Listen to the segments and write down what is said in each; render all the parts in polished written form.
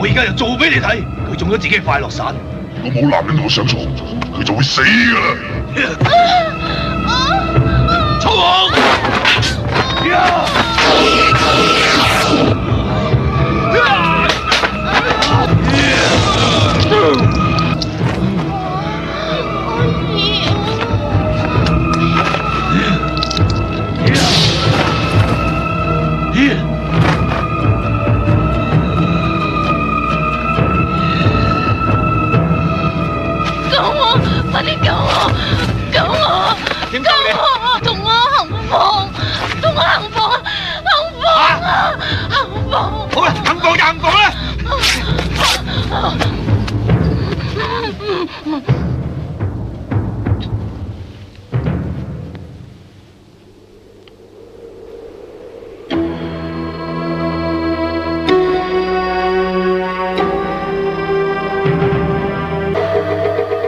我而家就做俾你睇，佢中咗自己嘅快樂散。如果冇男人同佢上床，佢就會死噶啦。蒼王！點救你？同我行房，同我行房，行房啊！行房。好啦，行房就行房啦。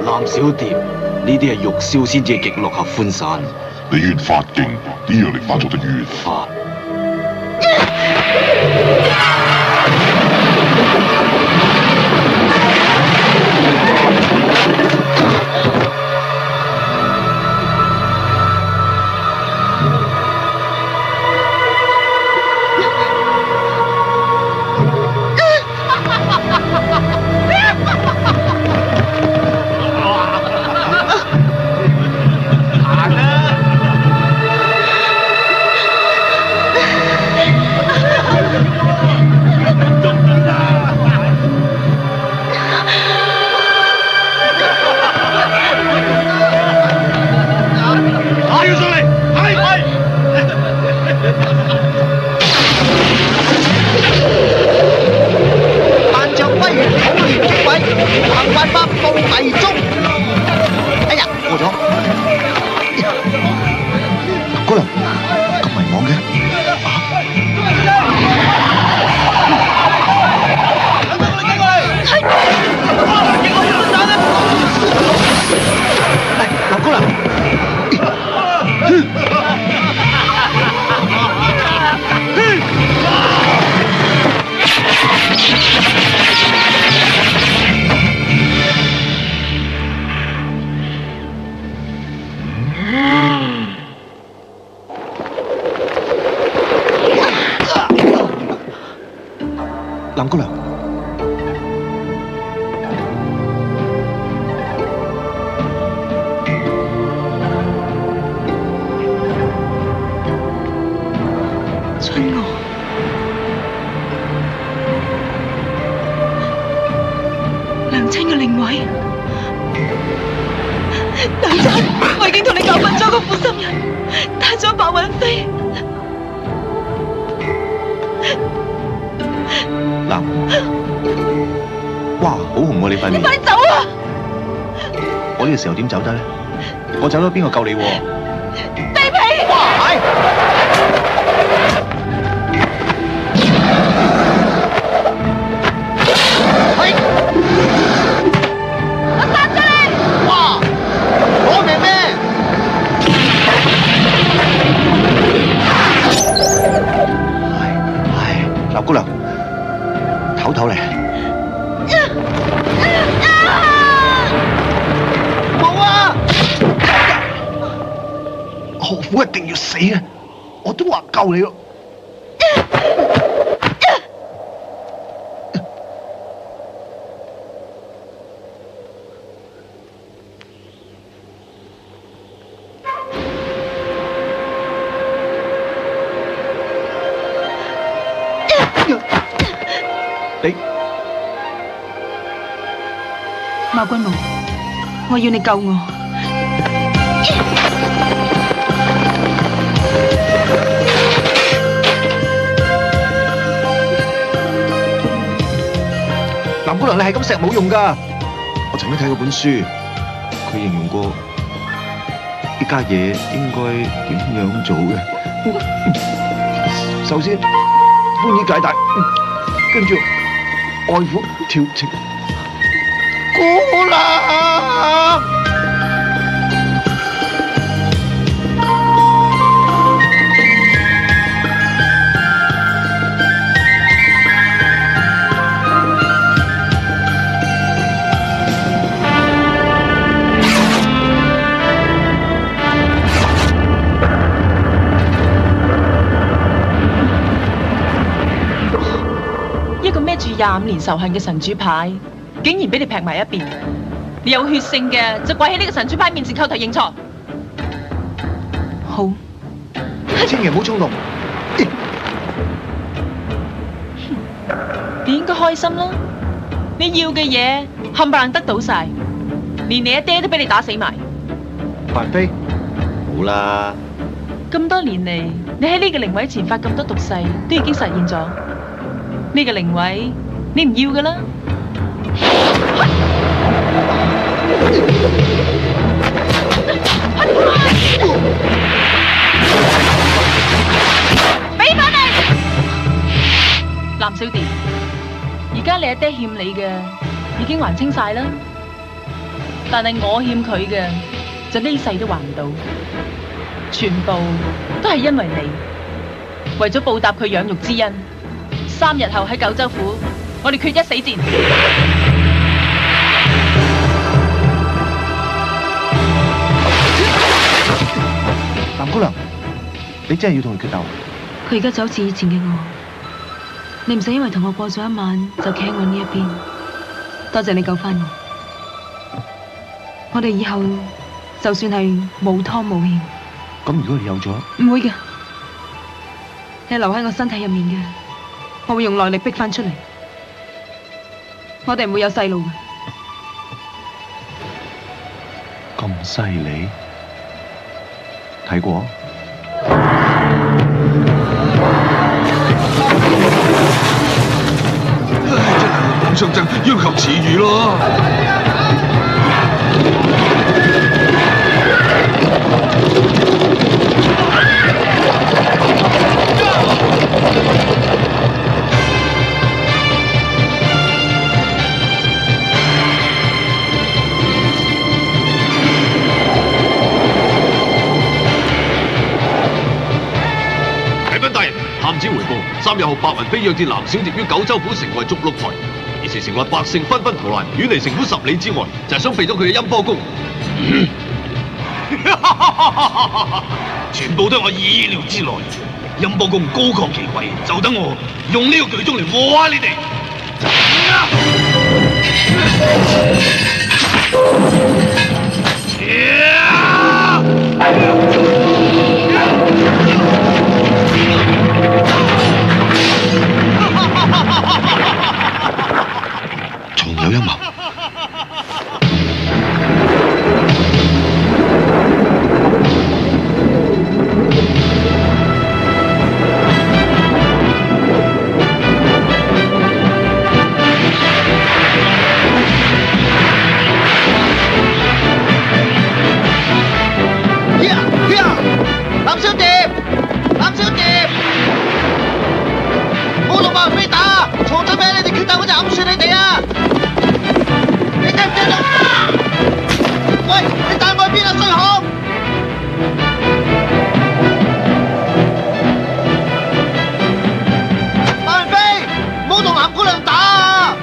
藍小蝶，呢啲係玉簫先至極樂合歡散。你越發勁，啲藥力發作得越快。藍姑娘，春娥，娘親嘅靈位，娘親，我已經同你教訓咗個負心人，帶咗白雲飛。藍，哇，好紅喎你塊面！你快走啊！我呢個時候點走得咧？我走咗邊個救你喎？地皮！哇，係！我殺咗你！哇，攞命咩？係，藍姑娘，唞唞嚟。冇啊！何苦一定要死啊？我都話救你咯。你馬君武，我要你救我。藍姑娘，你係咁錫冇用㗎。我曾經睇過本書，佢形容過呢家嘢應該點樣做嘅。首先寬衣解帶，跟住愛撫調情。姑娘。孭住25年仇恨嘅神主牌，竟然俾你劈埋一邊。你有血性嘅就跪喺呢個神主牌面前叩頭認錯。好，千祈唔好衝動。你應該開心啦！你要嘅嘢冚唪唥得到晒，連你阿爹都俾你打死埋。凡妃，好啦，咁多年嚟，你喺呢個靈位前發咁多毒誓，都已經實現咗。呢個靈位你唔要噶啦。俾翻你，藍小蝶。而家你阿爹欠你嘅已經還清晒啦，但係我欠佢嘅就呢世都還唔到，全部都係因為你。為咗報答佢養育之恩，3日後喺九州府，我哋決一死戰。藍姑娘，你真係要同佢決鬥？佢而家就好似以前嘅我，你唔使因為同我過咗一晚就企喺我呢一邊。多謝你救翻我，我哋以後就算係冇拖冇欠。咁如果你有咗，唔會嘅，你留喺我身體入面嘅，我會用內力逼翻出嚟。我哋唔會有細路嘅。咁犀利，睇過？皇上就要求賜予咯。啟稟大人，探子回報，3日後白雲飛躍至藍小蝶於九州府城外竹鹿台。而時城內百姓紛紛逃難，遠離城府10里之外，就係想避到佢嘅陰波功。全部都係我意料之內。陰波公高亢其貴，就等我用呢個舉鐘嚟禍下你哋。仲有陰謀。藍小蝶，藍小蝶，唔好同白雲飛打，嘈咗咩？你哋決鬥嗰陣揞算你哋啊！你聽唔聽到？喂，你帶我去邊啊，衰殼！白雲飛，唔好同藍姑娘打啊！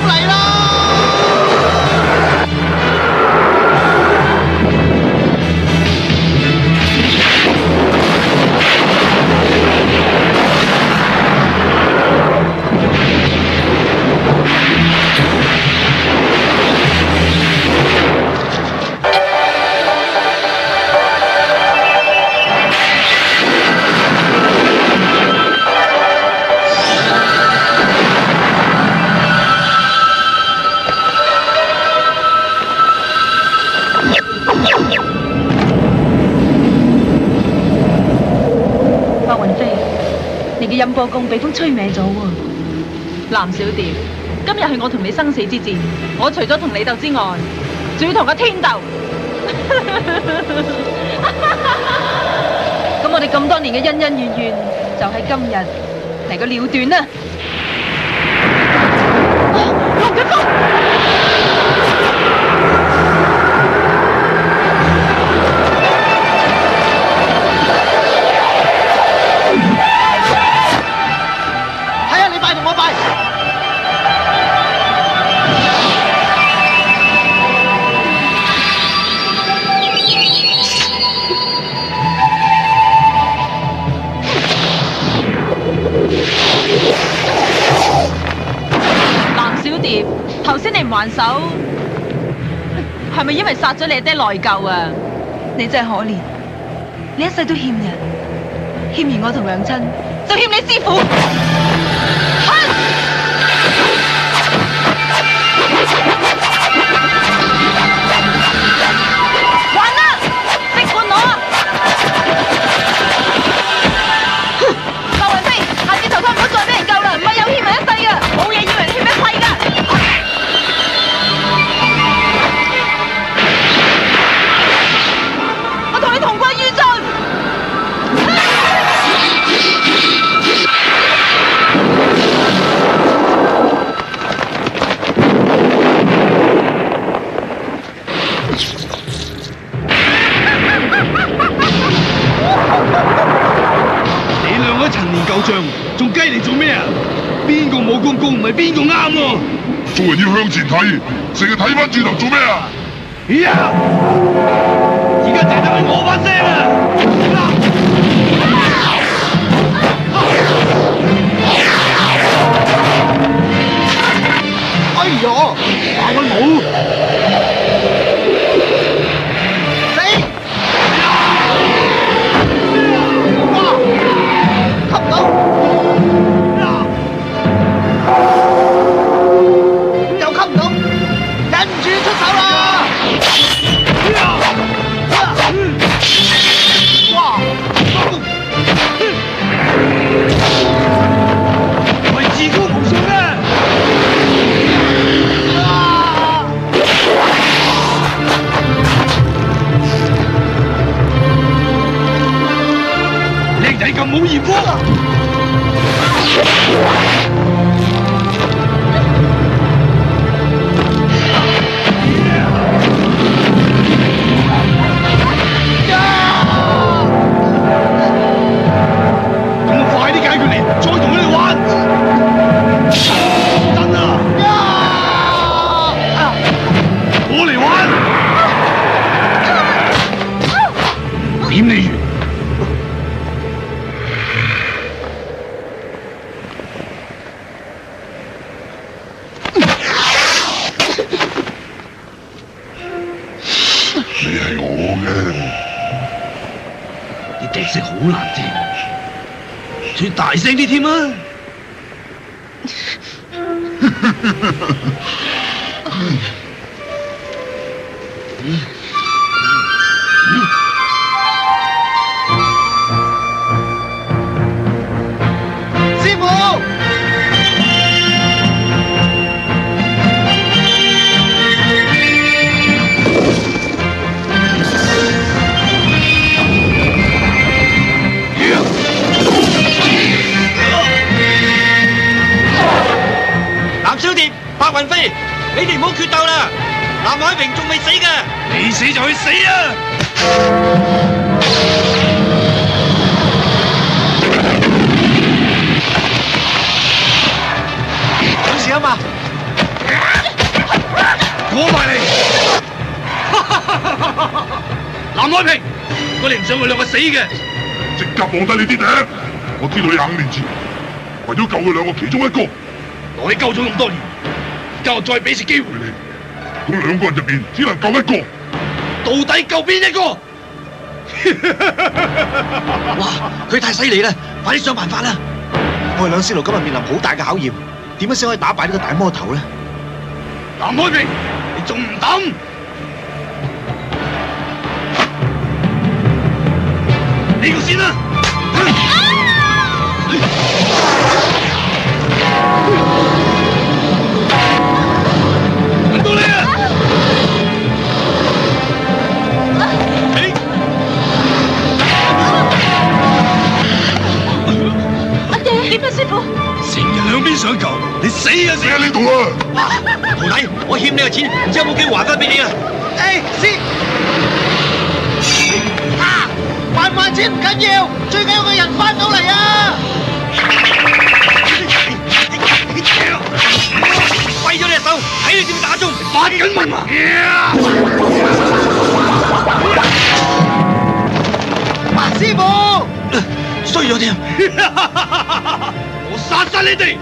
嚟啦！陰波功被風吹歪咗喎，藍小蝶，今日係我同你生死之戰，我除咗同你鬥之外，仲要同個天鬥。咁我哋咁多年嘅恩恩怨怨，就喺今日嚟個了斷啦！龍捲風！還手，係咪因為殺咗你阿爹內疚啊？你真係可憐，你一世都欠人，欠完我同娘親，就欠你師父。還啦，即管攞啊！白雲飛，下次投胎唔好再俾人救啦，唔係有欠人一世噶，冇嘢要人欠一世噶。我同你同歸於盡。你兩個陳年舊將，仲雞嚟做咩啊？邊個武功高唔係邊個啱喎？做人要向前睇，成日睇翻轉頭做咩啊？呀！而家淨係得我把聲啊！哎呀，打佢冇死！哇，吸唔到，又吸唔到，忍唔住出手啦！哇！係自高無上咩？靚仔咁冇驗科啊！咁我快啲解決你，再同佢哋玩。真啊！我嚟玩，點你完？你係我嘅，啲笛聲好難聽，最大聲啲添啊！師傅，藍小蝶、白雲飛，你哋唔好決鬥啦！南海平仲未死㗎。你死就去死啊！有事啊嘛？過埋嚟！南海平，我哋唔想佢兩個死嘅。即刻放低你啲笛！我知道你5年前為咗救佢兩個其中一個，我哋救咗咁多年，而家我再俾次機會你，咁2個人入邊只能救一個。到底救邊一個？哇！佢太犀利啦，快啲想辦法啦！我哋兩師徒今日面臨好大嘅考驗，點樣先可以打敗呢個大魔頭咧？南海平，你仲唔抌？呢個先啦！輪到你啊！阿爹，點啊，師傅？成日兩邊上求，你死啊死！喺呢度啊！徒弟，我欠你嘅錢，唔知有冇機會還翻俾你啊？還錢唔緊要，最緊要個人翻到嚟啊！揮咗你隻手，睇你點打中！發緊夢啊！師傅，衰咗添，我殺晒你哋！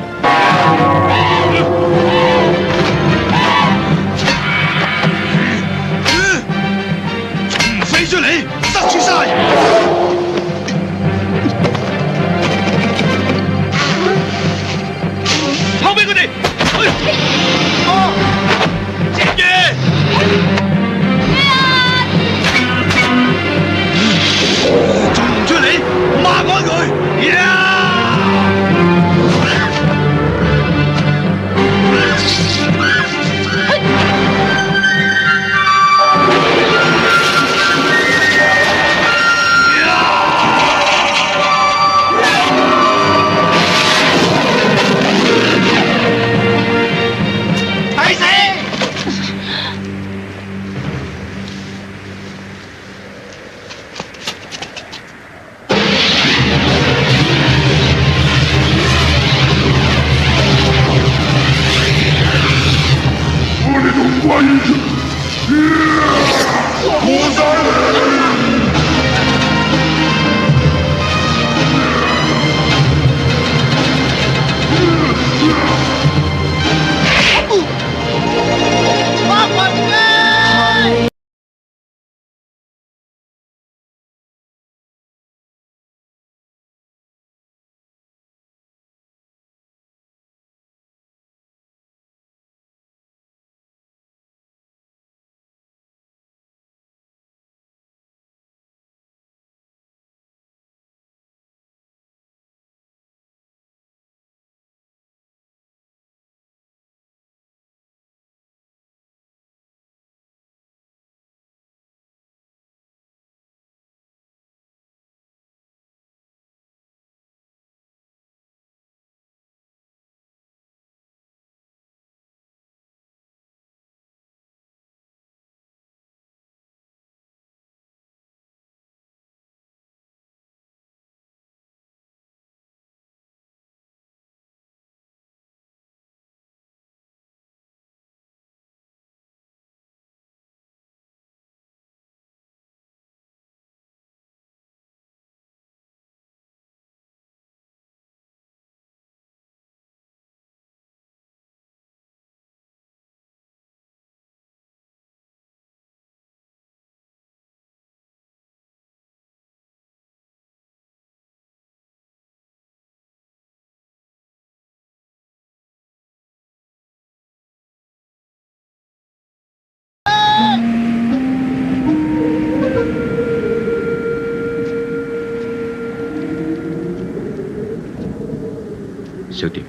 小蝶，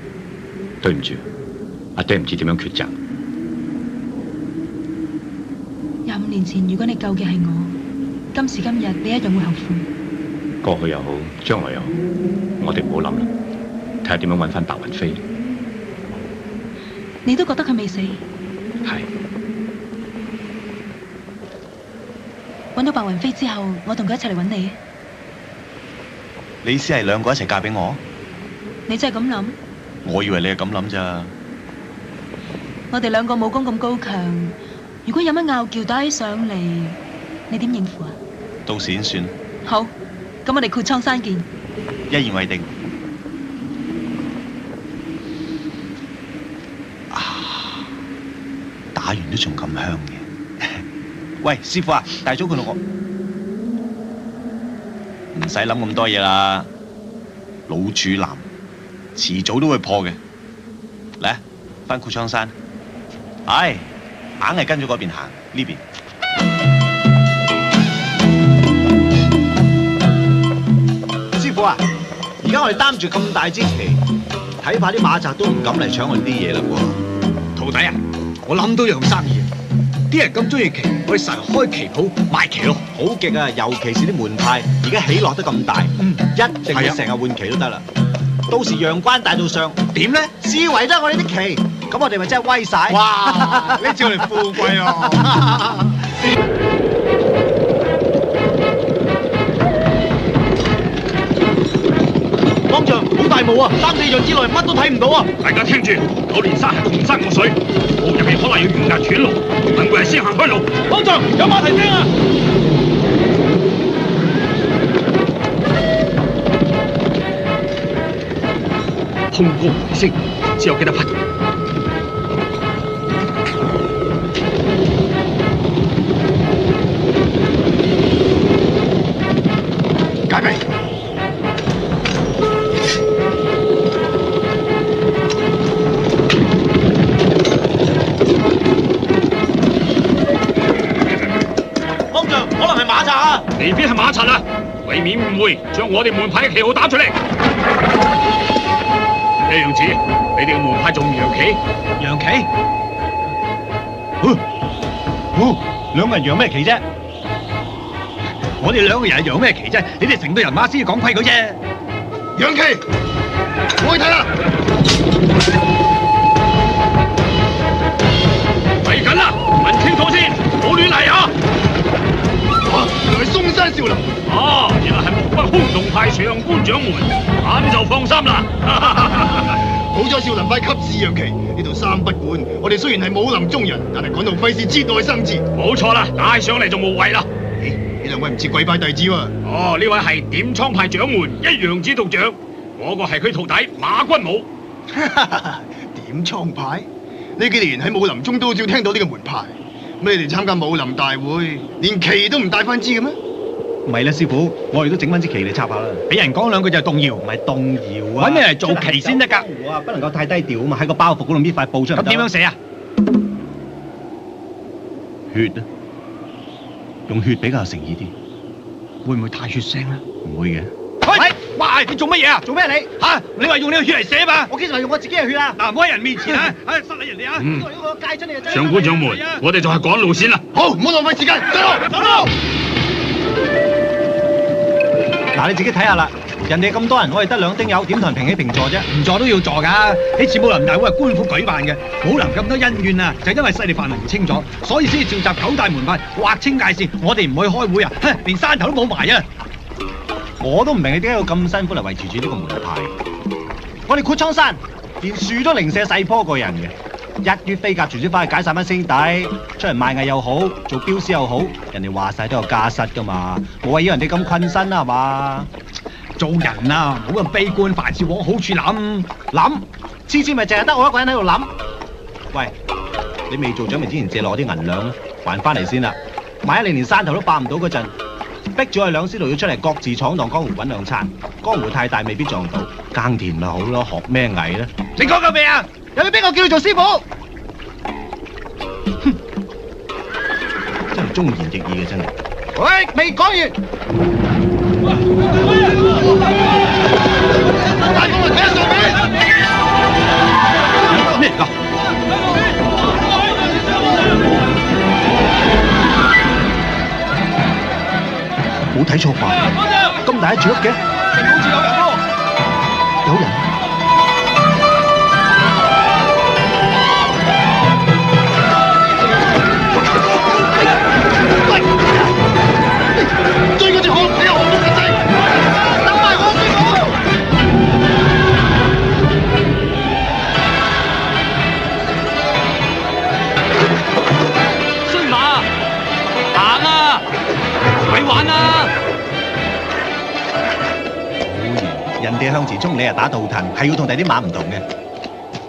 對唔住，阿爹唔知點樣抉擇。25年前，如果你救嘅係我，今時今日你一樣會後悔。過去又好，將來又好，我哋唔好諗啦，睇下點樣揾翻白雲飛。你都覺得佢未死？係。揾到白雲飛之後，我同佢一齊嚟揾你。你意思係兩個一齊嫁俾我？你真係咁諗？我以為你係咁諗咋。我哋兩個武功咁高強，如果有乜拗撬打起上嚟，你點應付啊？到時先算。好，咁我哋闊蒼山見。一言為定。打完都仲咁香嘅。喂，師傅啊，大早佢同我唔使諗咁多嘢啦。老處男遲早都會破嘅。嚟，返闊蒼山。係，硬係跟咗嗰邊行呢邊。師傅啊，而家我哋擔住咁大支旗，睇怕啲馬賊都唔敢嚟搶我哋啲嘢啦喎。徒弟啊，我諗到樣生意，啲人咁中意旗，我哋實開旗鋪賣旗咯。好極啊，尤其是啲門派，而家起落得咁大，一定會成日換旗都得啦。到時陽關大道上點咧？思維都係我哋啲旗，咁我哋咪真係威晒。哇！呢次我哋富貴啊！方丈，好大霧啊！3、4丈之內乜都睇唔到啊！大家聽住，九連山係銅山過水，霧入面可能有懸崖斷路，等會係先行開路。方丈，有馬蹄聲啊！空高回聲，只有幾多匹？戒備！方丈，可能係馬賊啊！未必係馬賊啊！為免誤會，將我哋門派嘅旗號打出嚟。呢樣子，你哋嘅門派仲揚旗？揚旗？兩個人揚咩旗啫？我哋兩個人係揚咩旗啫？你哋成隊人馬先講規矩啫。揚旗，我去睇啦。嚟緊啦，問清楚先，唔好亂嚟啊！原來係嵩山少林。哦，原來係漠北空洞派上官掌門，咁就放心啦。好彩少林派給字揚旗，呢度三不管。我哋雖然係武林中人，但係講到費事節外生枝。冇錯啦，帶上嚟就無謂啦。呢兩位唔似貴派弟子喎。哦，呢位係點蒼派掌門一陽指道長，嗰個係佢徒弟馬君武。點蒼派？呢幾年喺武林中都好少聽到呢個門派。咁你哋參加武林大會，連旗都唔帶翻支嘅咩？唔係啦，師傅，我哋都整翻支旗嚟插下啦。俾人講兩句就動搖，唔係動搖啊！揾咩嚟做旗先得㗎？不能夠太低調啊嘛！喺個包袱嗰度搣塊布出嚟。咁點樣寫啊？血啊！用血比較誠意啲。會唔會太血腥咧？唔會嘅。喂！哇！你做乜嘢啊？做咩你？嚇！你話用你個血嚟寫嘛？我幾時話用我自己嘅血啊？嗱，唔好喺人面前啊！唉，失禮人哋啊！我戒出你就上官掌門，我哋就係趕路先啦。好，唔好浪費時間，走路，走路。嗱，你自己睇下啦，人哋咁多人，我哋得2丁友，點同人平起平坐啫？唔坐都要坐㗎。呢次武林大會係官府舉辦嘅，武林咁多恩怨啊，就因為勢力範圍唔清楚，所以先至召集9大門派劃清界線。我哋唔去開會啊，連山頭都冇埋啊！我都唔明你點解要咁辛苦嚟維持住呢個門派。我哋闊蒼山連樹都零舍細棵過人嘅，一於飛鴿傳書翻去解散班兄弟，出嚟賣藝又好，做鏢師又好，人哋話晒都有家室噶嘛，冇話要人哋咁困身啦係嘛？做人啊，唔好咁悲觀，凡事往好處諗，次次咪淨係得我一個人喺度諗。喂，你未做獎咪之前借落我啲銀兩啦，還翻嚟先啦。萬一你連山頭都霸唔到嗰陣，逼咗我哋兩師徒要出嚟各自闖蕩江湖揾兩餐，江湖太大未必撞到，耕田咪好咯，學咩藝咧？你講夠未啊？有冇邊個叫你做師傅？忠言逆耳嘅真係。喂，未講完。大哥，睇下上面。咩嚟㗎？冇睇錯吧？咁大一雀嘅，好似有人喎。有人。追嗰隻熊，你有熊都唔制，等埋我追我。衰馬，行啊，咪玩啊！好嘢，人哋向前衝，你係打倒騰，係要同第啲馬唔同嘅。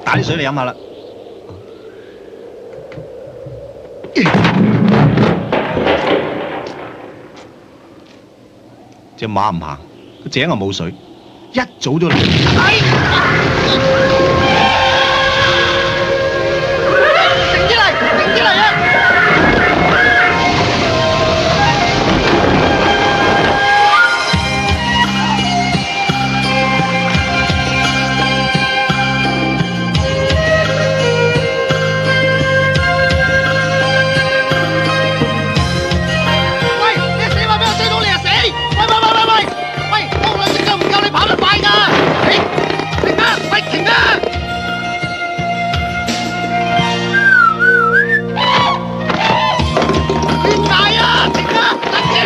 打啲水你飲下啦。隻馬唔行，個井又冇水，一早都嚟。停啲嚟，停啲嚟啊！喂，你死馬俾我追到你啊死！喂，我兩隻腳唔夠你跑得快㗎！停啊！喂，停啊！點解啊？停啊！等住！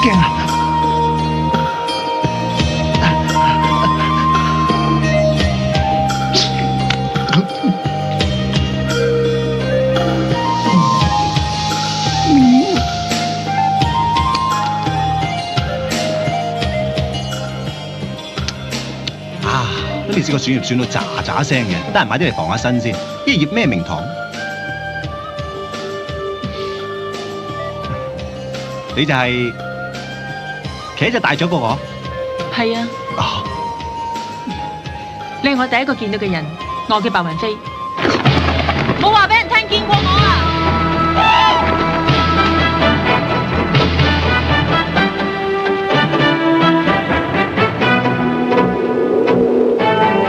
驚啊！你試過選葉選到喳喳聲嘅，得閒買啲嚟防下身先。呢葉咩名堂？你就係企喺隻大雀嗰個？係啊，你係我第一個見到嘅人，我叫白雲飛。冇話俾人聽見過我啊！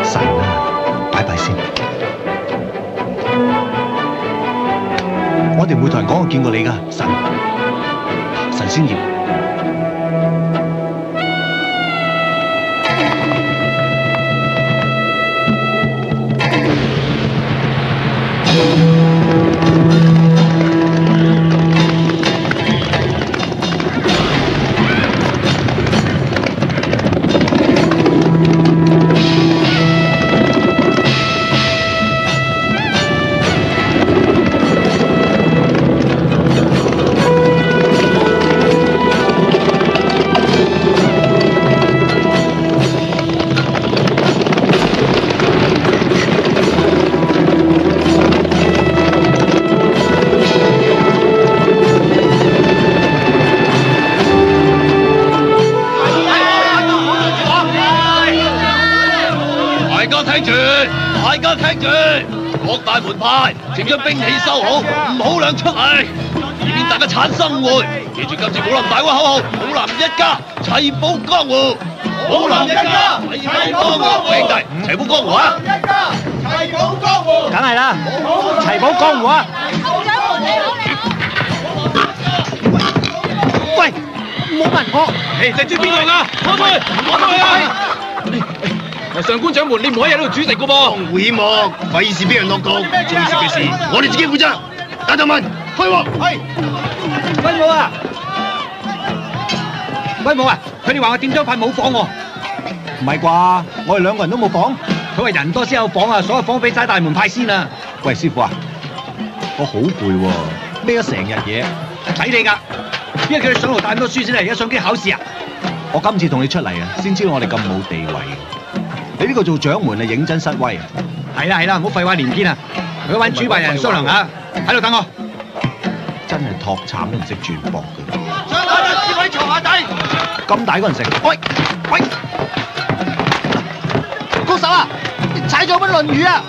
神啊，拜拜先。我哋唔會同人講我見過你㗎，神仙葉。大家聽住，各大門派請將兵器收好，唔好亮出嚟，以免大家產生會。記住今次武林大會口號：武林一家，齊保江湖。武林一家，齊保江湖。兄弟，齊保江湖啊！一家，齊保江湖。梗係啦，齊保江湖啊！喂，冇問我。誒，隻豬邊個㗎？攞出去，攞出去啊！上官掌門，你唔可以喺度煮食噶噃。會幕，費事俾人落局，中食嘅事，我哋自己負責。大頭文，開鑊。係。威武啊！威武啊！佢哋話我點咗塊冇房喎。唔係啩？我哋兩個人都冇房。佢話人多先有房啊，所有房俾晒大門派先啊。喂，師傅啊，我好攰喎，孭咗成日嘢，抵你㗎。因為佢哋上路帶咁多書先嚟，而家上機考試啊。我今次同你出嚟啊，先知道我哋咁冇地位。你呢個做掌門係認真失威啊！係啦，唔好廢話連篇啊！去揾主辦人商量下，喺度等我。真係托慘都唔識轉駁嘅。上台啦，呢位坐下底。咁大個人食，喂喂，高手啊，踩咗乜論語啊？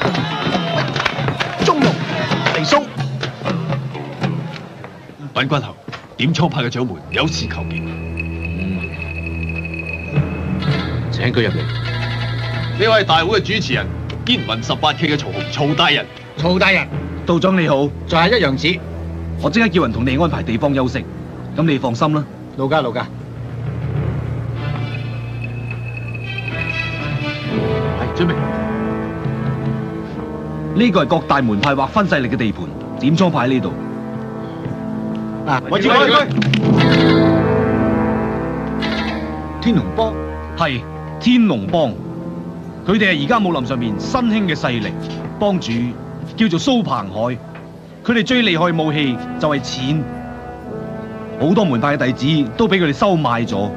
喂，中庸離鬆。品君侯，點蒼派嘅掌門有事求見。請佢入嚟。呢位大會嘅主持人，燕雲18K嘅曹洪曹大人。曹大人，道長你好，在下一陽子，我即刻叫人同你安排地方休息，咁你放心啦。老家。係準備。呢個係各大門派劃分勢力嘅地盤，點蒼派喺呢度。位置天龍幫係天龍幫，佢哋係而家武林上面新興嘅勢力，幫主叫做蘇鵬海，佢哋最厲害嘅武器就係錢，好多門派嘅弟子都俾佢哋收買咗，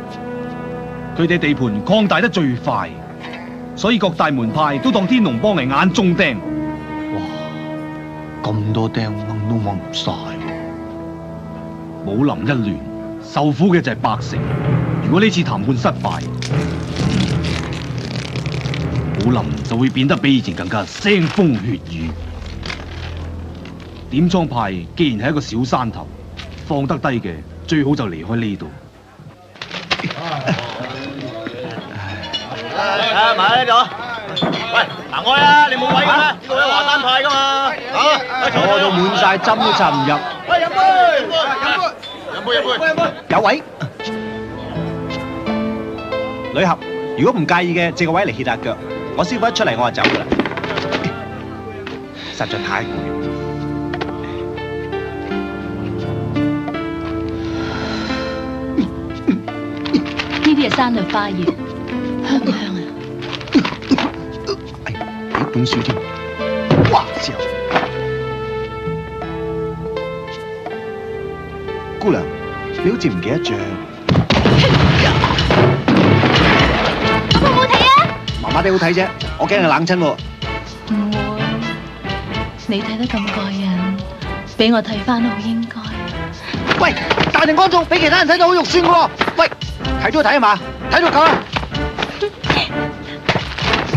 佢哋地盤擴大得最快，所以各大門派都當天龍幫係眼中釘。哇，咁多釘掹都掹唔晒。武林一亂，受苦嘅就係百姓。如果呢次談判失敗，武林就會變得比以前更加腥風血雨。點蒼派既然係一個小山頭，放得低嘅最好就離開呢度。埋喺呢度。喂，行開啊！你冇位㗎咩？呢度有華山派㗎嘛？坐到滿晒，針都插唔入。喂，飲杯。有位。女俠，如果唔介意嘅，借個位嚟歇下腳。我師傅一出嚟我就走㗎啦，實在太攰。呢啲係山藥花葉，香唔香啊？凍少添。哇！之後，姑娘，你好似唔記得着。好唔好睇啊？麻麻地好睇啫，我驚你冷親喎。唔會，你睇得咁過癮，俾我睇翻好應該。喂，大庭廣眾，俾其他人睇到好肉酸嘅喎。喂，睇都睇啊嘛，睇到夠啦。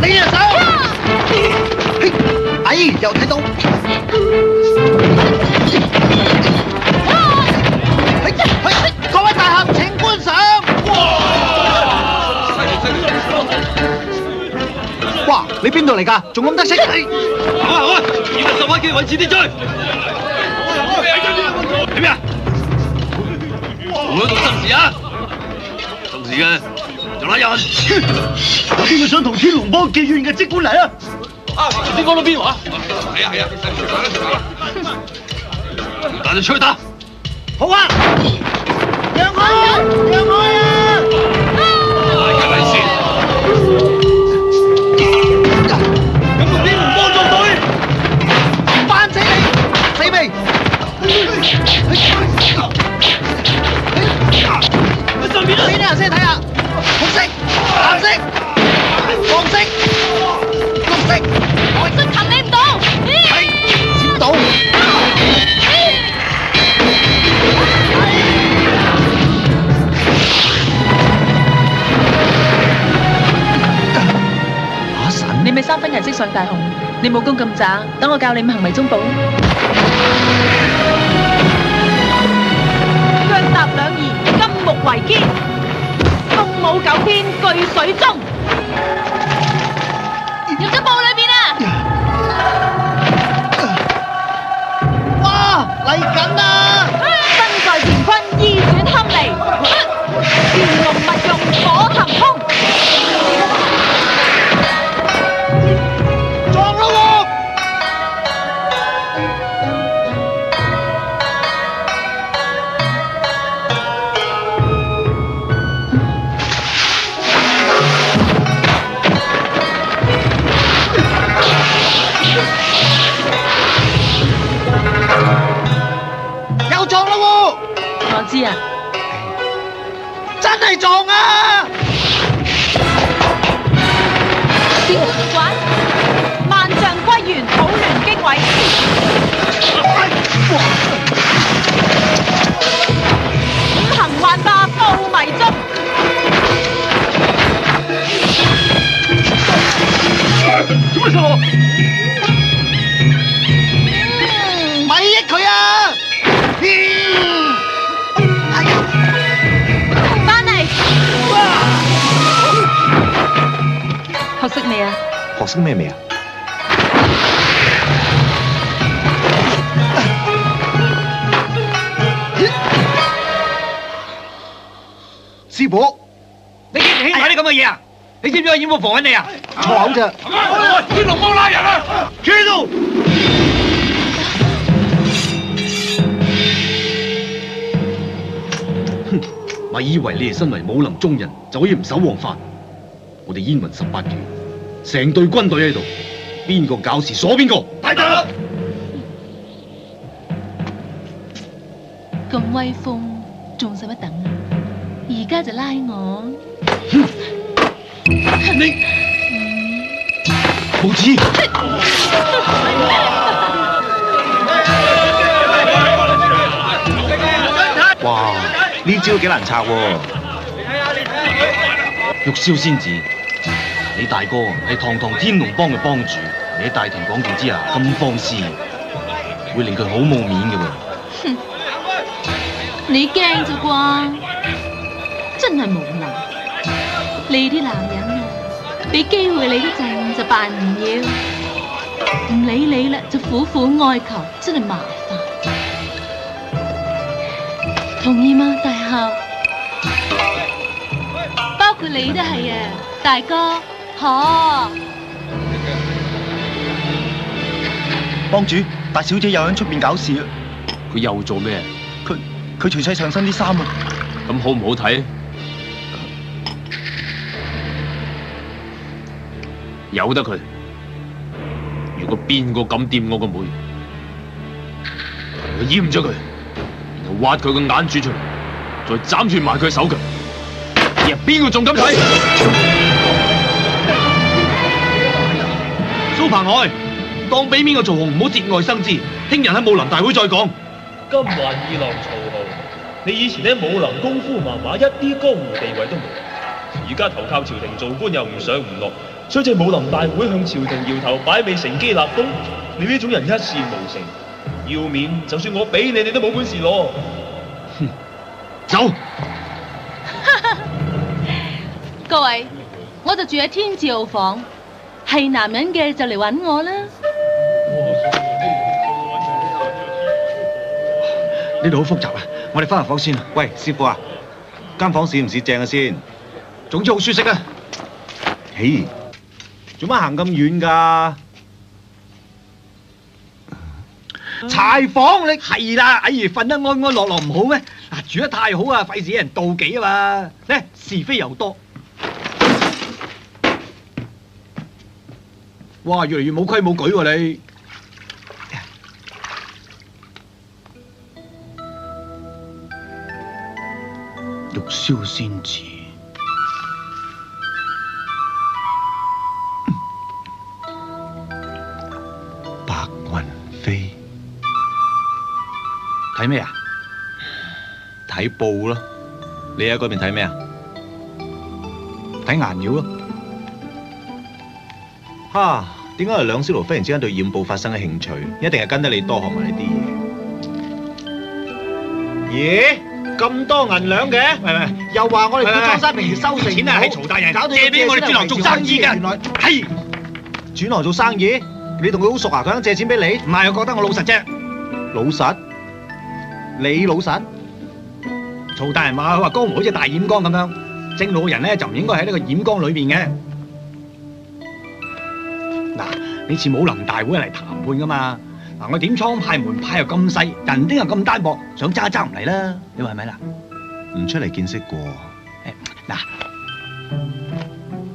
你隻手，哎，又睇到。各位大客請觀賞。哇！你邊度嚟㗎？仲咁得戚？好啊！以為18K維持秩序。點呀？唔好做心事啊！心事嘅就拉人。有邊個想同天龍幫結怨嘅即管嚟啊！先講到邊話？係啊！但係出去打。好啊！讓開啊！大家嚟先。咁同天龍幫作對，班死你！死未？上面啊！俾啲顏色睇下，紅色、藍色、黃色、綠色，我真擒你唔到。係閃到。阿神，你咪3分人識上大雄，你武功咁渣，等我教你五行迷蹤步。腳踏兩儀，金木為肩，風舞9天，巨水中。入咗布裏邊啊！哇，嚟緊啦！身在乾坤，意轉堪離，玄龍勿用火騰空。撞啦喎！又撞啦喎！我知啊，真係撞啊！小旋轉，萬丈歸元，土聯經緯。為什麼？咪益佢啊！翻嚟！學識未啊？學識咩未啊？師傅，你記唔起埋啲咁嘅嘢啊？你知唔知我掩護防緊你啊？錯口咋？天龍幫拉人啊！企喺度！哼，咪以為你哋身為武林中人就可以唔守王法？我哋燕雲18旗成隊軍隊喺度，邊個搞事鎖邊個。大膽！咁威風，仲使乜等啊？而家就拉我！你無恥！哇！呢招幾難拆喎。玉簫仙子，你大哥係堂堂天龍幫嘅幫主，你喺大庭廣眾之下咁放肆，會令佢好冇面嘅喎。哼，你驚咋啩？真係無能！你啲男人啊，俾機會你嗰陣就扮唔要，唔理你啦就苦苦哀求，真係麻煩。同意嗎，大俠？包括你都係啊，大哥，嗬。幫主，大小姐又喺出邊搞事啊！佢又做咩？佢除晒上身啲衫啊！咁好唔好睇？由得佢。如果邊個敢掂我個妹，我閹咗佢，然後挖佢個眼珠出嚟，再斬斷埋佢手腳。日邊個仲敢睇？蘇鵬海，當俾面個曹洪唔好節外生枝，聽日喺武林大會再講。今環二郎曹洪，你以前喺武林功夫麻麻，一啲江湖地位都冇，而家投靠朝廷做官又唔上唔落，所以借武林大會向朝廷搖頭擺尾，乘機立功。你呢種人一事無成，要面就算我俾你，你都冇本事攞。哼，走！各位，我就住喺天照房，係男人嘅就嚟揾我啦。呢度好複雜啊！我哋翻入房先啊。喂，師傅啊，間房似唔似正嘅先？總之好舒適啊！嘿，做乜行咁遠㗎？柴房你係啦，哎呀，瞓得安安樂樂唔好咩？嗱，住得太好啊，費事人妒忌啊嘛。咧是非又多。哇，越嚟越冇規冇矩喎你。玉簫仙子，白雲飛，睇咩啊？睇報咯。你喺嗰邊睇咩啊？睇顏料咯。哈，點解梁小盧忽然之間對染布發生嘅興趣？一定係跟得你多學埋呢啲嘢。咦？咁多銀兩嘅？喂，又話我哋古裝山平時收成錢啊喺曹大人搞到借俾我哋轉行做生意㗎。原來係轉行做生意，你同佢好熟啊？佢肯借錢俾你？唔係，我覺得我老實啫。老實？你老實？曹大人話：佢話江湖好似大染缸咁樣，正路嘅人咧就唔應該喺呢個染缸裏邊嘅。嗱，呢次武林大會係嚟談判噶嘛？嗱，我點倉派門派又咁細，人丁又咁單薄，想揸唔嚟啦？你話係咪啦？唔出嚟見識過，嗱，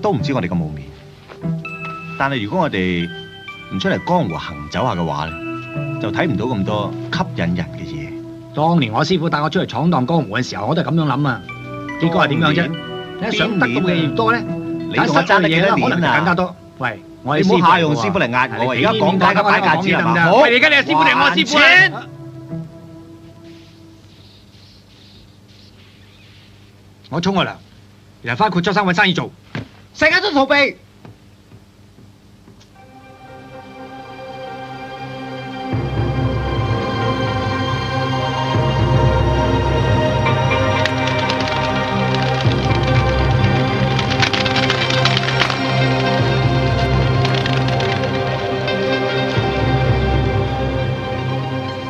都唔知我哋咁冇面。但係如果我哋唔出嚟江湖行走下嘅話咧，就睇唔到咁多吸引人嘅嘢。當年我師傅帶我出嚟闖蕩江湖嘅時候，我都係咁樣諗啊。結果係點樣啫？你想得到嘅越多咧，你同我爭得幾多年啊？更加多。喂，我你唔好下用師傅嚟壓我，而家講大家擺架子係嘛？好，喂，而家你係師傅定我師傅啊？我沖個涼，然後翻括咗生揾生意做，世界都逃避。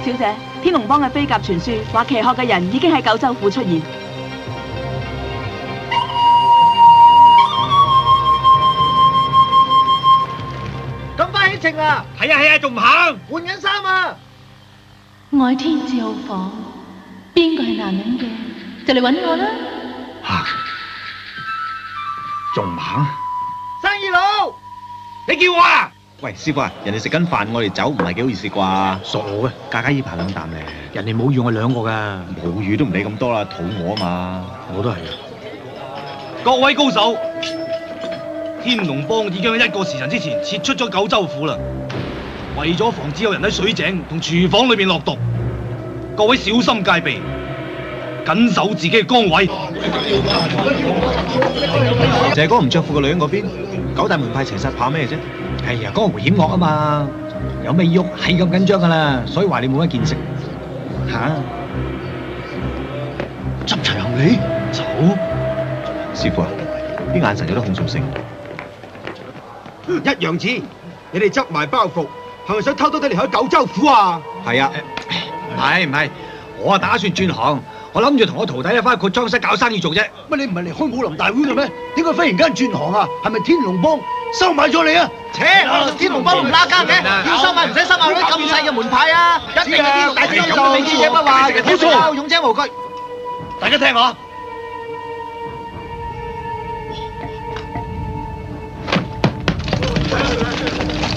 小姐，天龍幫嘅飛鴿傳書話，騎學嘅人已經喺九州府出現。咁快起程啦！係啊，仲唔行？換緊衫啊！愛天自好火，邊個係男人嘅就嚟揾我啦！仲唔行？生意佬，你叫我啊？喂，師傅啊，人哋食緊飯，我哋走唔係幾好意思啩？傻嘅，家家依排兩啖咧，人哋冇預我兩個㗎。冇魚都唔理咁多啦，肚餓啊嘛。我都係啊。各位高手，天龍幫已經喺1個時辰之前撤出咗九州府啦。為咗防止有人喺水井同廚房裏面落毒，各位小心戒備，緊守自己嘅崗位。謝哥唔着褲嘅女人嗰邊，九大門派齊實怕咩啫？哎呀，江湖險惡啊嘛，有咩喐係咁緊張㗎啦，所以話你冇乜見識。執齊行李走。師傅啊，啲眼神有得控訴性。一樣子，你哋執埋包袱，係咪想偷偷地離開九州府啊？係啊，唔係，我啊打算轉行，我諗住同我徒弟咧翻去括裝室搞生意做啫。乜你唔係嚟開武林大會嘅咩？點解忽然間轉行啊？係咪天龍幫收買咗你啊？天龍幫唔拉更嘅，要收買唔使收買嗰啲咁細嘅門派啊！一定係天龍大天就未知者不話，冇錯，勇者無懼。大家聽我。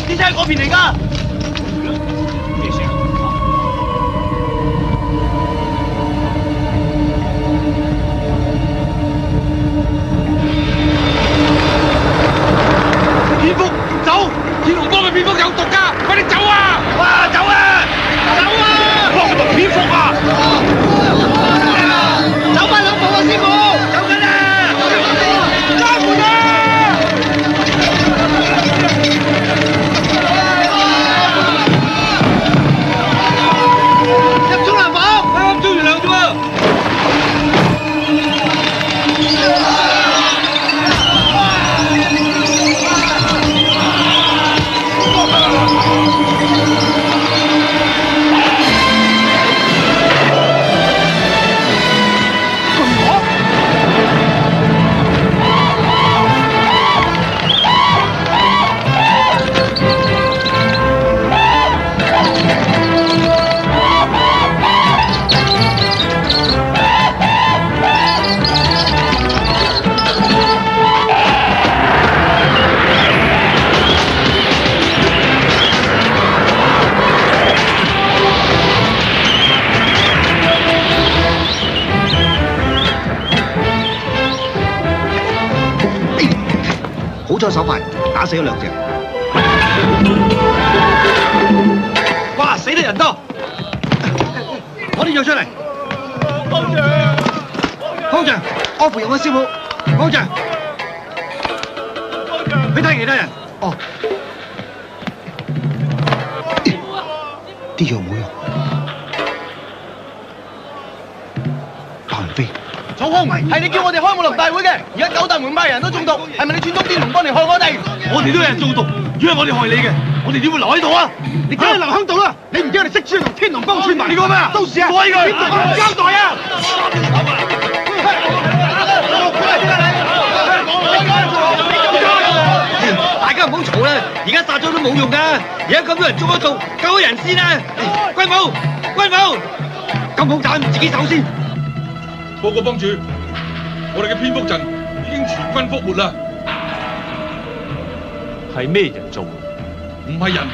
呢隻係嗰邊嚟㗎。咩事啊？蝙蝠走！天龍幫嘅蝙蝠有毒㗎，快啲走啊！哇，走啊！走啊！蝙蝠啊！走返兩步啊，師傅！走緊啦！開門啊！入沖涼房，啱啱沖完涼啫喎。好彩手快，打死咗兩隻。哇，死得人多！攞啲藥出嚟。方丈，阿芙蓉嘅師傅，方丈，去睇其他人。哦，啲藥冇用。白雲飛。曹空，係你叫我哋開武林大會嘅，而家九大門派人都中毒，係咪你串通天龍幫嚟害我哋？我哋都有人中毒，如果係我哋害你嘅，我哋點會留喺度啊？你梗係留喺度啦！你唔知我哋識穿同天龍幫串埋？你講咩啊？到時啊，改佢，點同我交代啊！大家唔好嘈啦，而家殺咗都冇用噶，而家咁多人中咗毒，救咗人先啊！軍武，咁好斬，自己走先。報告幫主，我哋嘅蝙蝠陣已經全軍覆沒啦。係咩人做？唔係人，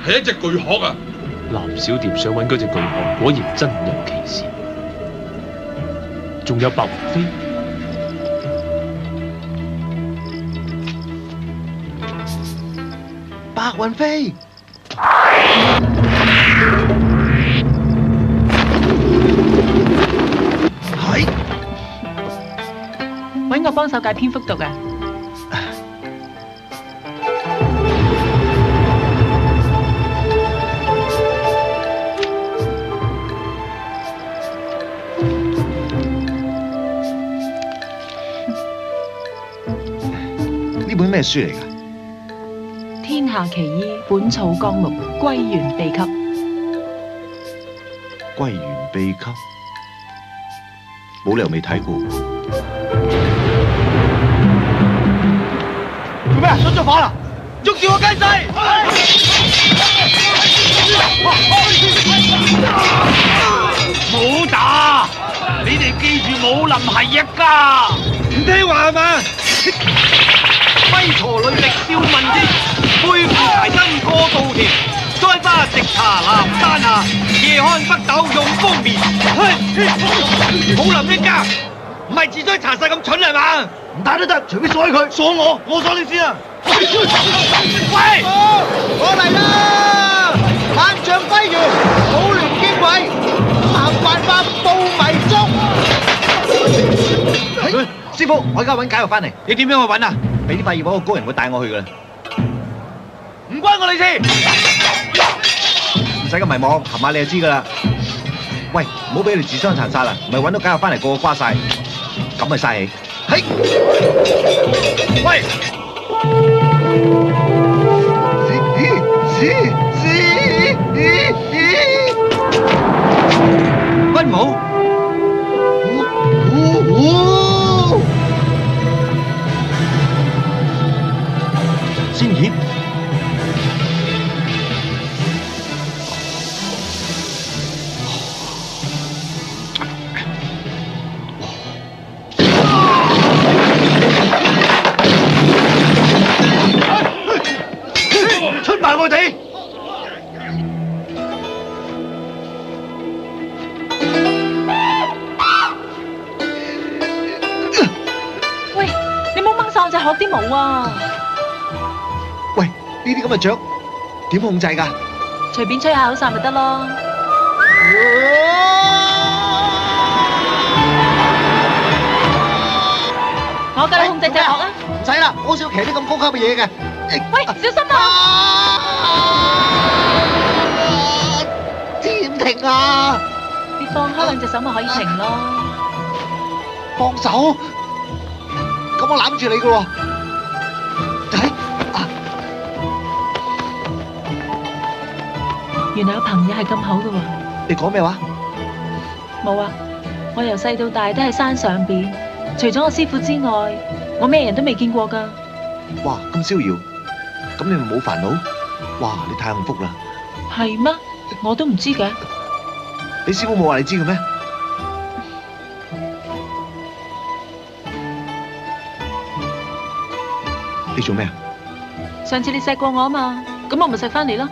係一隻巨殼啊！藍小蝶想揾嗰隻巨殼，果然真有其事。仲有白雲飛，白雲飛。揾我幫手戒蝙蝠毒啊！呢本咩書嚟㗎？天下奇醫，本草綱目，歸元秘笈。歸元秘笈，冇理由未睇過。做咩？出咗火啦！捉住我雞仔！冇打！你哋記住武林係一家，唔聽話係嘛？揮鋤戾力笑問天，背負柴薪過稻田。栽花直茶南山下，夜看北斗用風眠。武林一家，唔係自追查實咁蠢係嘛？唔打都得，隨便鎖佢。鎖我鎖你先啊！喂，我嚟啦！萬丈飛魚，武聯經緯，五行犯法報迷蹤。師傅，我而家揾解藥翻嚟。你點樣去揾啊？俾啲廢業嗰個高人會帶我去噶啦。唔關我哋事。唔使咁迷茫，琴晚你就知噶啦。喂，唔好俾佢哋自相殘殺啦，唔係揾到解藥翻嚟個個瓜晒，咁咪嘥氣。嘿，喂！軍武，仙葉，出埋我哋！喂，你冇掹晒我隻殼啲毛啊！喂，呢啲咁嘅雀點控制㗎？隨便吹下口哨咪得咯。我教你控制隻殼啊！唔使啦，好少騎啲咁高級嘅嘢嘅。喂，小心啊！點停啊？你放開兩隻手咪可以停咯。放手？咁我攬住你㗎喎。原來有朋友係咁好嘅喎。你講咩話？冇啊！我由細到大都喺山上邊，除咗我師傅之外，我咩人都未見過㗎。哇，咁逍遙，咁你咪冇煩惱？哇，你太幸福啦！係咩？我都唔知嘅。你師傅冇話你知嘅咩？你做咩啊？上次你錫過我啊嘛，咁我咪錫返你咯。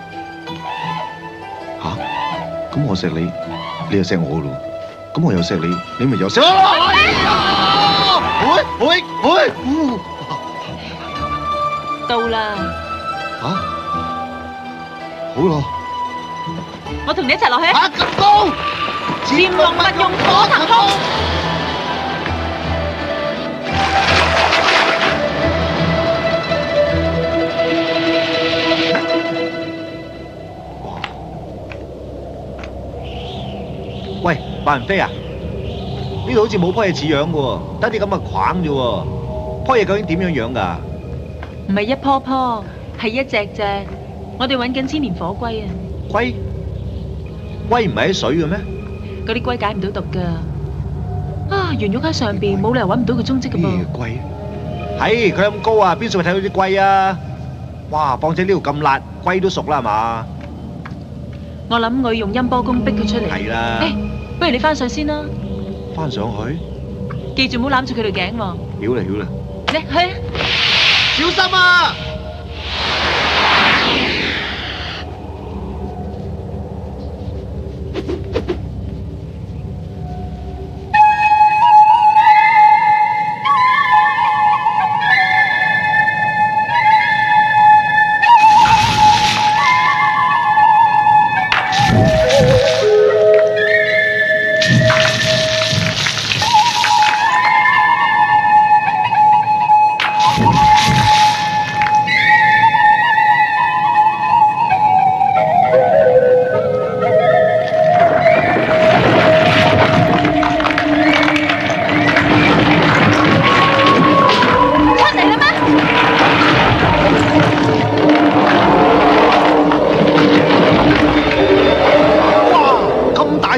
吓？咁我錫你，你又錫我咯？咁我又錫你，你咪又錫。喂！到啦。吓？好咯。我同你一齊落去。吓咁高！潛龍勿用火騰空。喂，白雲飛啊！呢度好似冇棵嘢似樣嘅喎，得啲咁嘅框啫喎。棵嘢究竟點樣樣㗎？唔係一棵棵，係一隻隻。我哋揾緊千年火龜啊！龜？龜唔係喺水嘅咩？嗰啲龜解唔到毒㗎。啊，圓玉喺上邊，冇理由揾唔到佢蹤跡㗎噃。咩龜？係佢咁高啊，邊處會睇到啲龜啊？哇！況且呢度咁辣，龜都熟啦係嘛？我諗我要用音波功逼佢出嚟。係啦。不如你翻上先啦。翻上去？記住唔好攬住佢條頸喎。曉啦曉啦。嚟去啊！小心啊！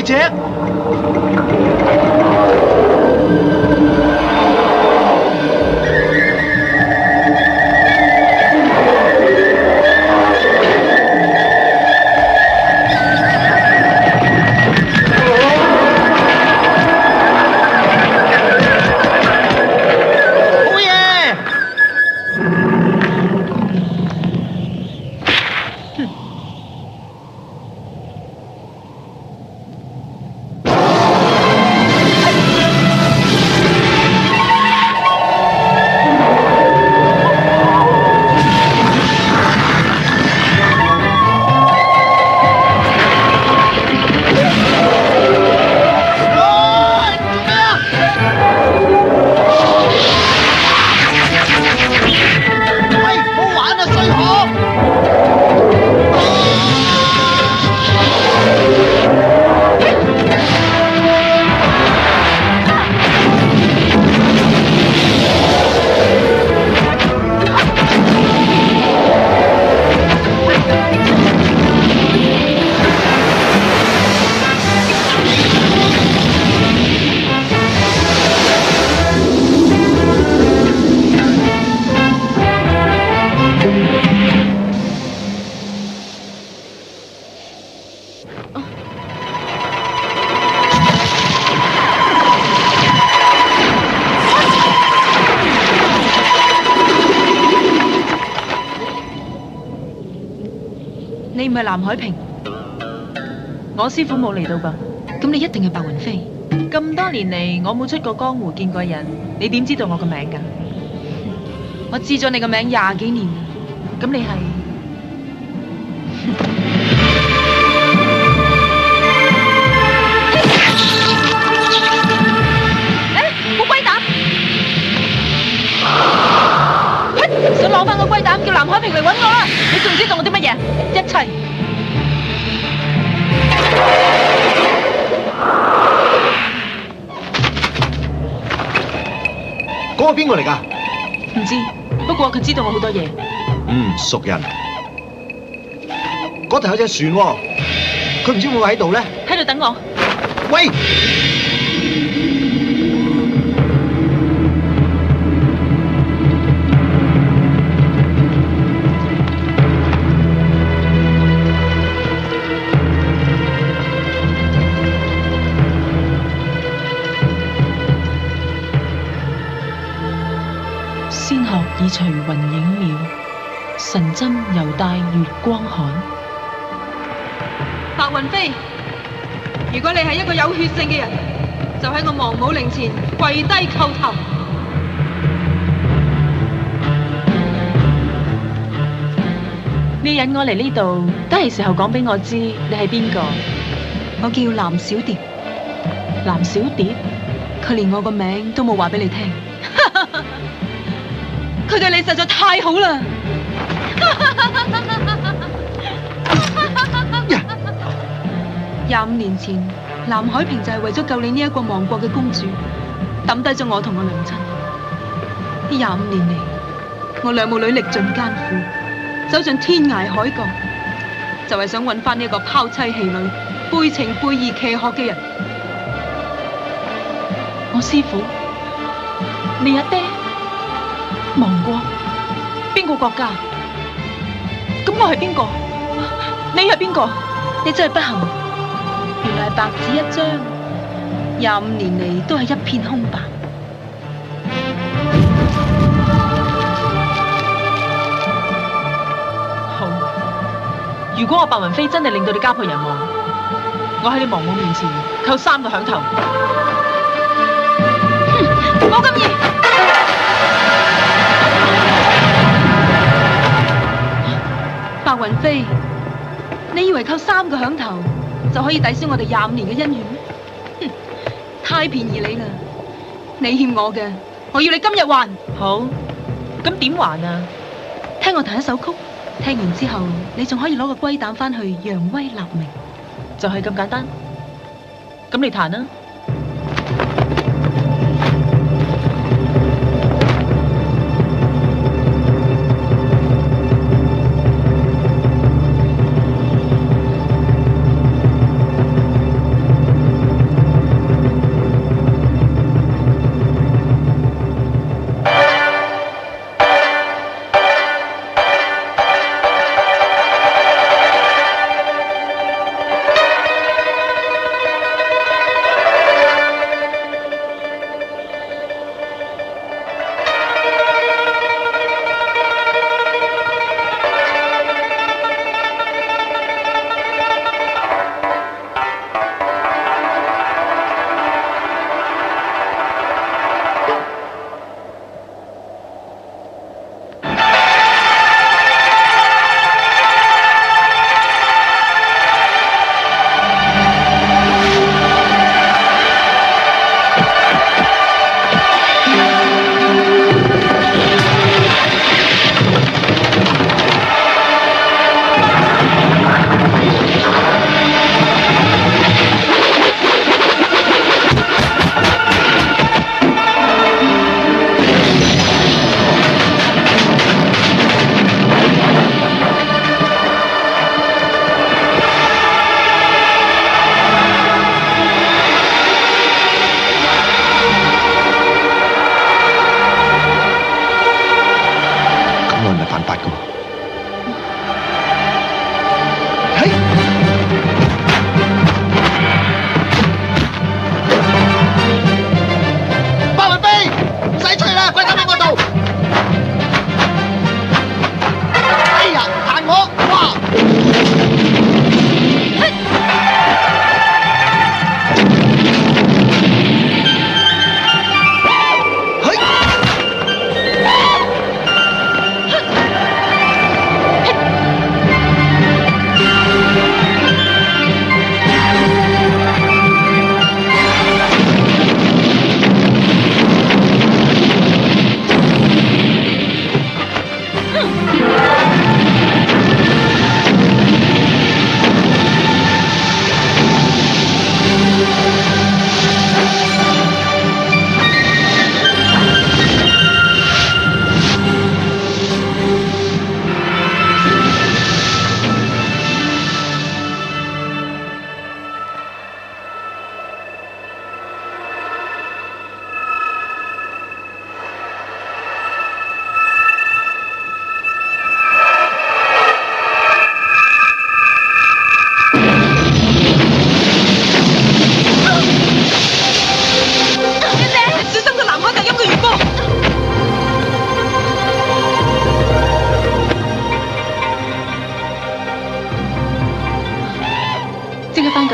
姐。你唔係藍海平，我師傅冇嚟到噃。咁你一定係白雲飛。咁多年嚟，我冇出過江湖見過人，你點知道我個名㗎？我知咗你個名20幾年啦。咁你係？冇龜膽！想攞翻個龜膽，叫藍海平嚟揾我啦！你仲知道我啲乜嘢？一切。嗰個邊個嚟㗎？唔知，不過佢知道我好多嘢。熟人。嗰頭有隻船喎，佢唔知會唔會喺度咧？喺度等我。喂！仙鶴已隨雲影渺，神針猶帶月光寒。白雲飛，如果你係一個有血性嘅人，就喺我亡母靈前跪低叩頭。你引我嚟呢度，都係時候講俾我知你係邊個。我叫藍小蝶。藍小蝶？佢連我個名都冇話俾你聽。佢對你實在太好啦！25年前，藍海平就係為咗救你呢一個亡國嘅公主，抌低咗我同我娘親。呢25年嚟，我兩母女歷盡艱苦，走盡天涯海角，就係想揾翻呢一個拋妻棄女、背情背義騎學嘅人。我師父，你阿爹亡國，邊個國家？咁我係邊個？你係邊個？你真係不幸，原來係白紙一張，25年嚟都係一片空白。好，如果我白雲飛真係令到你家破人亡，我喺你亡母面前扣3個響頭。冇咁易！白雲飛，你以為扣3個響頭就可以抵消我哋25年嘅恩怨咩？哼，太便宜你啦！你欠我嘅，我要你今日還。好，咁點還啊？聽我彈一首曲，聽完之後，你仲可以攞個龜膽返去揚威立名，就係咁簡單。咁你彈啦。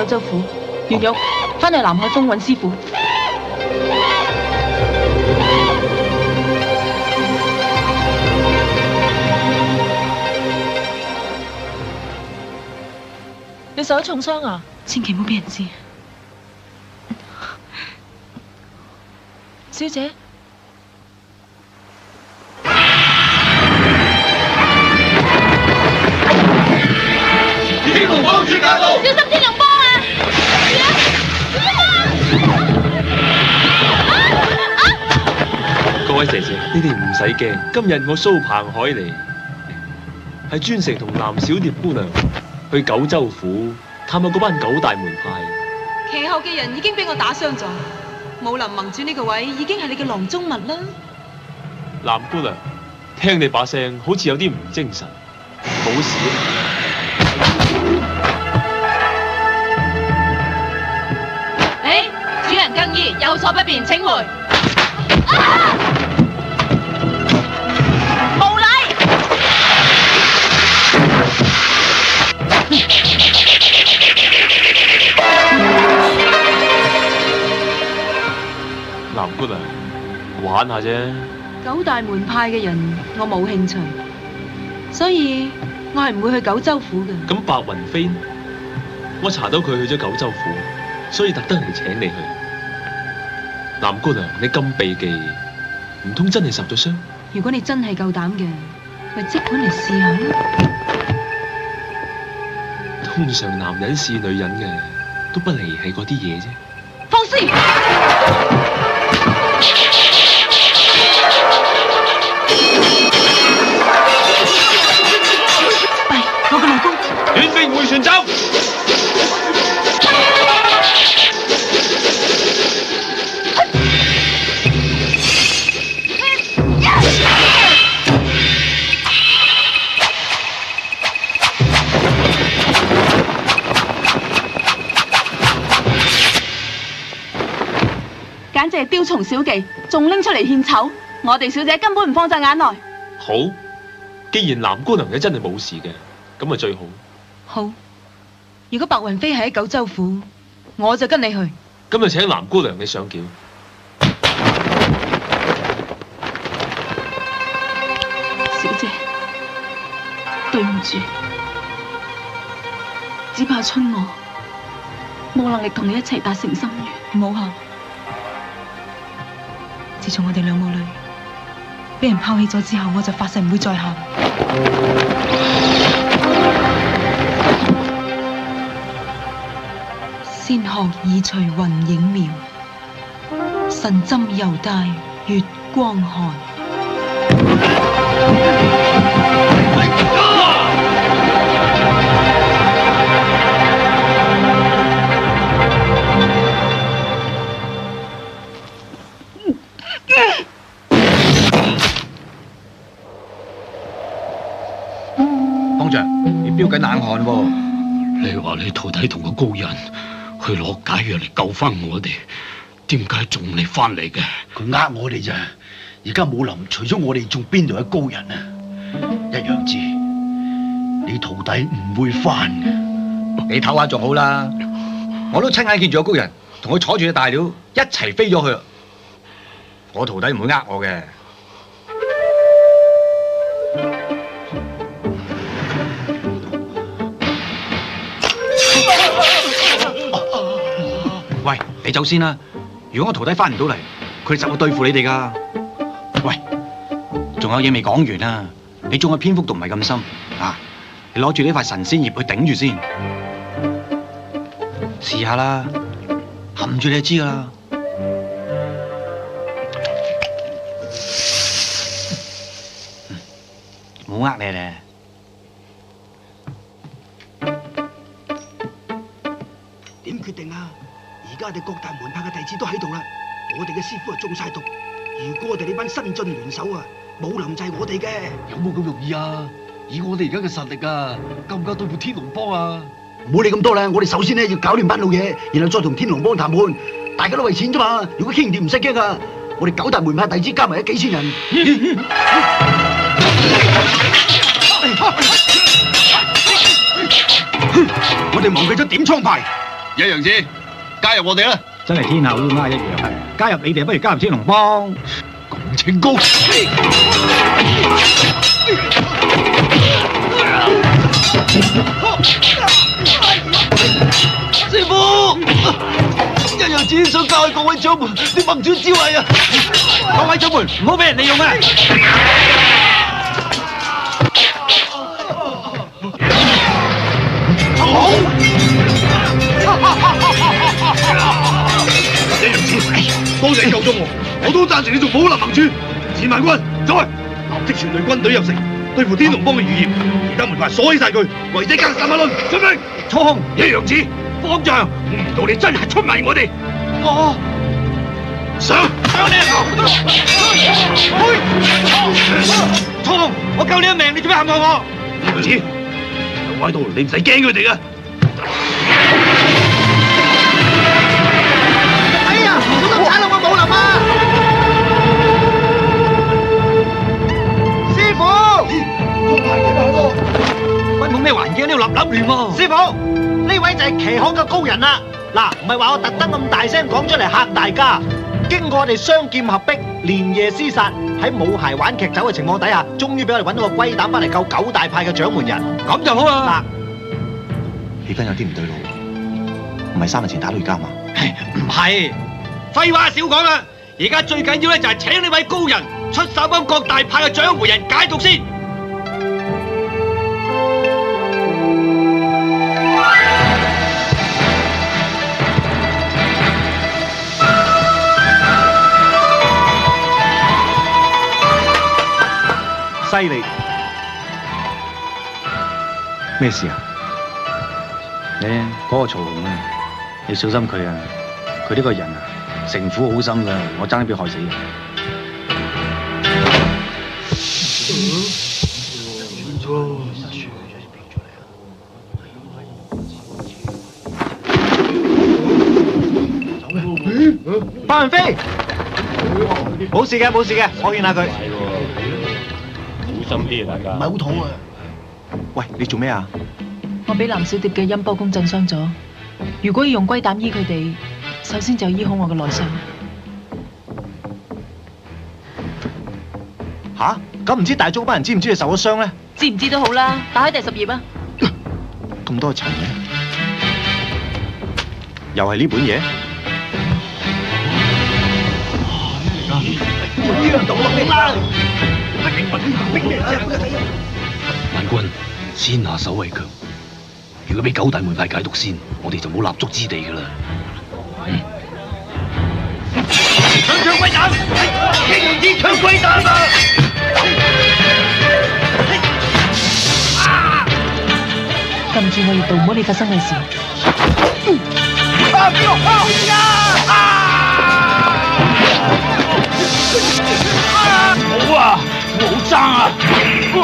九州府。袁玉，翻去南海峰揾師傅。你受咗重傷啊？千祈唔好俾人知。小姐，天龍幫主駕到！小心天龍幫啊！各位姐姐，你哋唔使驚，今日我蘇彭海嚟，係專程同藍小蝶姑娘去九州府探下嗰班九大門派。騎後嘅人已經俾我打傷咗，武林盟主呢個位已經係你嘅囊中物啦。藍姑娘，聽你把聲好似有啲唔精神，冇事啊？主人更衣，有所不便，請回。無禮！藍姑娘，玩下啫。九大門派嘅人我冇興趣，所以我係唔會去九州府嘅。咁白雲飛呢？我查到佢去咗九州府，所以特登嚟請你去。藍姑娘，你咁避忌，唔通真係受咗傷？如果你真係夠膽嘅，咪即管嚟試下咯。通常男人試女人嘅，都不離係嗰啲嘢啫。放肆！喂，我嘅老公！短兵回旋走！簡直係雕蟲小技，仲拎出嚟獻醜，我哋小姐根本唔放在眼內。好，既然藍姑娘你真係冇事嘅，咁咪最好。好，如果白雲飛係喺九州府，我就跟你去。咁就請藍姑娘你上轎。小姐，對唔住，只怕春我冇能力同你一齊達成心願。唔好喊。自從我哋兩母女俾人拋棄咗之後，我就發誓唔會再喊。仙鶴已隨雲影描，神針猶帶月光寒。方丈，你飆緊冷汗喎。你話你徒弟同個高人去攞解藥嚟救翻我哋，點解仲未翻嚟嘅？佢呃我哋咋？而家武林除咗我哋，仲邊度有高人啊？一樣知，你徒弟唔會翻嘅。你唞下仲好啦，我都親眼見住個高人同佢坐住隻大鳥一齊飛咗去啦。我徒弟唔會呃我嘅。喂，你走先啦！如果我徒弟翻唔到嚟，佢哋就會對付你哋噶。喂，仲有嘢未講完啊！你中嘅蝙蝠毒唔係咁深啊！你攞住呢塊神仙葉去頂住先，試下啦，含住你就知噶啦。冇呃你咧。點決定啊？而家我哋各大門派嘅弟子都喺度啦，我哋嘅師傅啊中晒毒。如果我哋呢班新晉聯手啊，武林就係我哋嘅。有冇咁容易啊？以我哋而家嘅實力啊，夠唔夠對付天龍幫啊？唔好理咁多啦，我哋首先咧要搞掂班老嘢，然後再同天龍幫談判。大家都為錢啫嘛，如果傾唔掂唔使驚啊！我哋九大門派弟子加埋有幾千人。我哋忘記咗點蒼牌。一陽子加入我哋啦！真係天下烏鴉一樣，加入你哋不如加入天龍幫。咁清高，師傅，一陽子想教各位掌門啲盟主智慧啊！各位掌門唔好俾人利用啊！一陽子，多謝救咗我都贊成你做武林盟主。千萬軍，走去，立即全隊軍隊入城，對付天龍幫嘅餘孽，其他門派鎖起晒佢，為者加3萬輪，準備。操控一陽子，方丈，估唔到你真係出賣我哋。我上你操控，我救你一命，你做咩陷害我？一陽子，我喺度，你唔使驚佢哋噶。哎呀，小心踩落我武林啊！師傅，喂，冇咩環境，呢度立亂喎。師傅，呢位就係奇學嘅高人啦。嗱，唔係話我特登咁大聲講出嚟嚇大家。經過我哋雙劍合璧，連夜廝殺，喺冇鞋玩劇走嘅情況底下，終於俾我哋揾到個龜膽翻嚟救九大派嘅掌門人。咁就好啦。氣氛有啲唔對路，唔係3日前打到而家嘛？唔係，廢話少講啦。而家最緊要咧就係請呢位高人出手幫各大派嘅掌門人解毒先。犀利！咩事啊？你嗰個曹洪啊，你小心佢啊！佢呢個人啊，城府好深噶，我爭啲俾害死佢。白雲飛，冇事嘅，冇事嘅，我勸下佢。小心啲啊，大家。唔係好肚啊！喂，你做咩啊？我俾藍小蝶嘅音波功震傷咗，如果要用龜膽醫佢哋，首先就要醫好我嘅內傷。吓？咁唔知大租班人知唔知你受咗傷咧？知唔知都好啦，打開第10頁啊！咁多層嘅，又係呢本嘢？呢樣倒落嚟啦！萬軍，先下手為強。如果俾九大門派解毒先，我哋就冇立足之地噶啦。搶龜膽！一陽子搶龜膽啊！撳住我熱度，唔好理發生嘅事。好啊，我好爭啊！好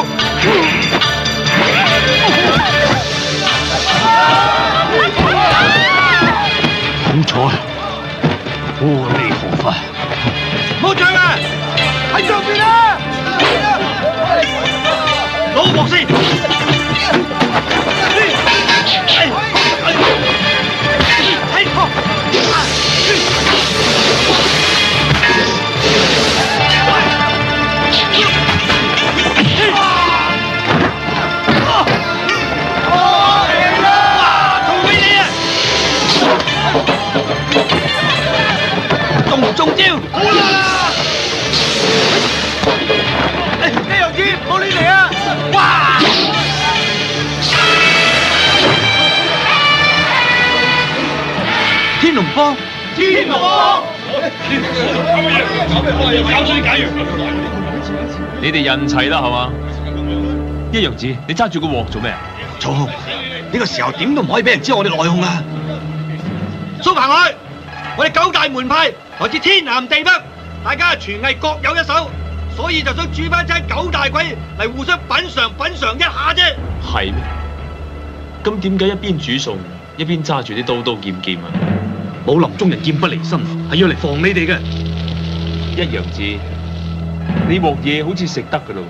彩，阿彌陀佛！冇搶啊！喺上邊啊！攞個鑊先！中唔中招？好啦！一陽子，唔好亂嚟啊！哇！天龍幫，天龍幫！你哋人齊啦，係嘛？一陽子，你揸住個鑊做咩啊？曹洪，呢個時候點都唔可以俾人知我哋內訌啊！蘇鵬海，我哋九大門派來自天南地北，大家廚藝各有一手，所以就想煮翻餐九大簋嚟互相品嚐一下啫。係咩？咁點解一邊煮餸一邊揸住啲刀刀劍劍啊？武林中人劍不離身，係要嚟防你哋嘅。一陽子，你鑊嘢好似食得噶咯，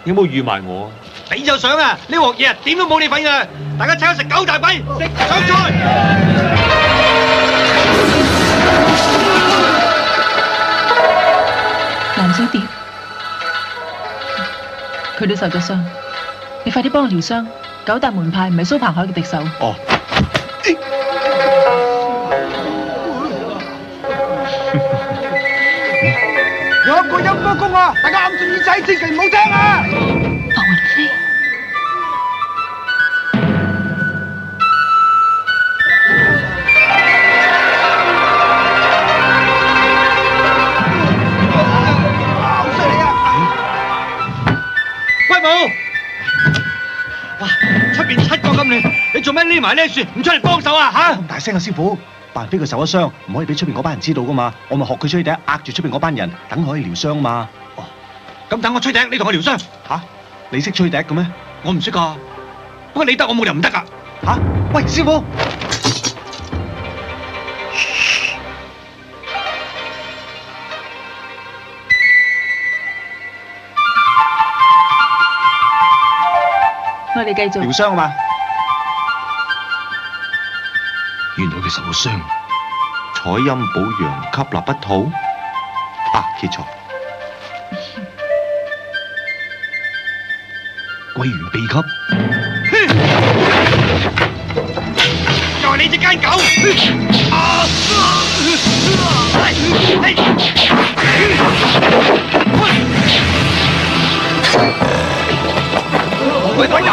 有冇預埋我啊？你就想啊，呢鑊嘢點都冇你份噶，大家請我食九大簋，食上菜。佢哋受咗傷，你快啲幫我療傷。九大門派唔係蘇彭海嘅敵手。哦。有一個音波功啊！大家揞住耳仔，千祈唔好聽啊！白雲飛，好犀利啊！龜母，哇！出邊7個咁亂，你做咩匿埋呢樹唔出嚟幫手啊？嚇！咁大聲啊，師傅！白雲飛佢受咗傷，唔可以俾出邊嗰班人知道噶嘛。我咪學佢吹笛，壓住出邊嗰班人，等佢可以療傷嘛。哦，咁等我吹笛，你同我療傷。吓？你識吹笛嘅咩？我唔識噶，不過你得我冇就唔得噶。吓？喂，師傅！我哋繼續療傷啊嘛。原來佢受咗傷。採陰補陽，吸納不吐。啊，揭錯。歸元秘笈。就係你隻奸狗！魔鬼鬼也！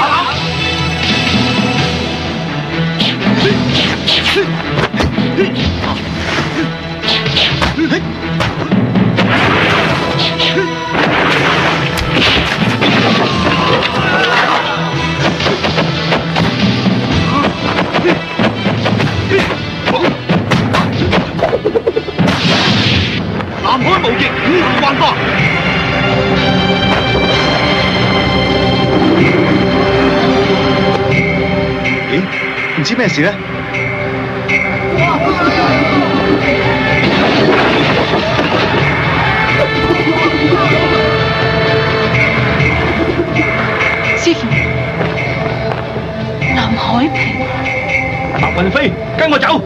南海無極，五行幻化。咦？唔知咩事咧？師傅，南海平，白雲飛，跟我走。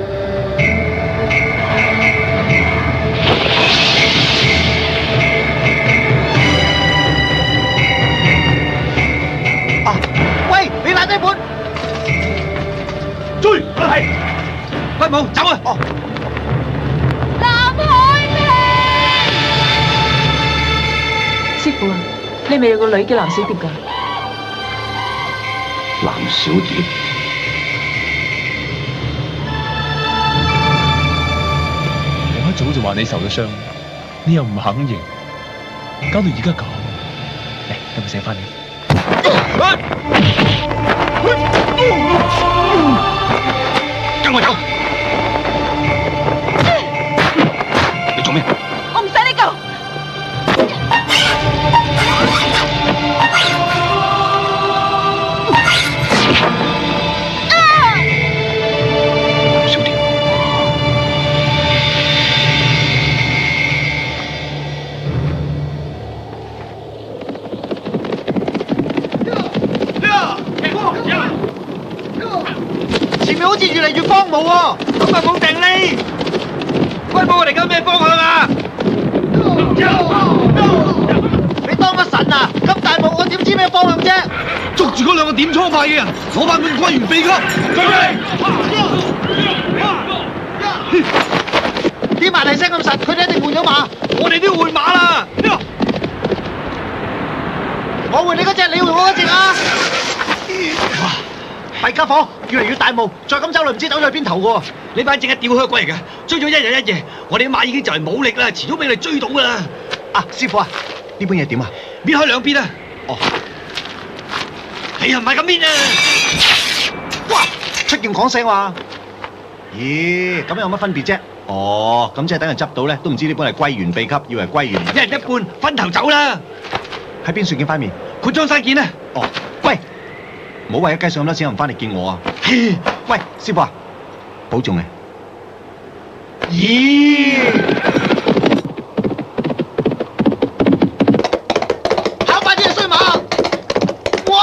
啊！喂，你拿呢本，追，係，龜母走啊！哦，南海師傅啊，你係咪有個女叫藍小蝶㗎？藍小蝶，我一早就話你受咗傷，你又唔肯認，搞到而家咁。嚟，等我寫翻你。跟我走。你做咩？我唔使你救。藍小蝶，前面好似越嚟越荒蕪喎，咁啊冇定力。龜母，我哋而家咩方向啊？你當乜神啊？咁大霧，我點知咩方向啫？捉住嗰兩個點初派嘅人，攞翻本歸元秘笈。啲馬蹄聲咁實，佢哋一定換咗馬。我哋都要換馬啦。我換你嗰隻，你換我嗰隻啊！弊家伙，越嚟越大霧，再咁走落唔知走咗去邊頭喎。呢班正係吊靴鬼嚟㗎，追咗一日一夜，我哋啲馬已經就係冇力啦，遲早俾你追到㗎啦。啊，師傅啊，呢本嘢點啊？搣開兩邊啊！哦，你又唔係咁搣啊！哇，出劍講聲話。咦，咁有乜分別啫？哦，咁即係等人執到咧，都唔知呢本係歸元秘笈，以為歸元。一人一半，分頭走啦！喺邊處見塊面？括裝山見啊！哦，喂，唔好為咗雞上咁多錢，唔翻嚟見我啊！喂，師傅啊，保重你。咦？跑快啲啊，衰馬！哇！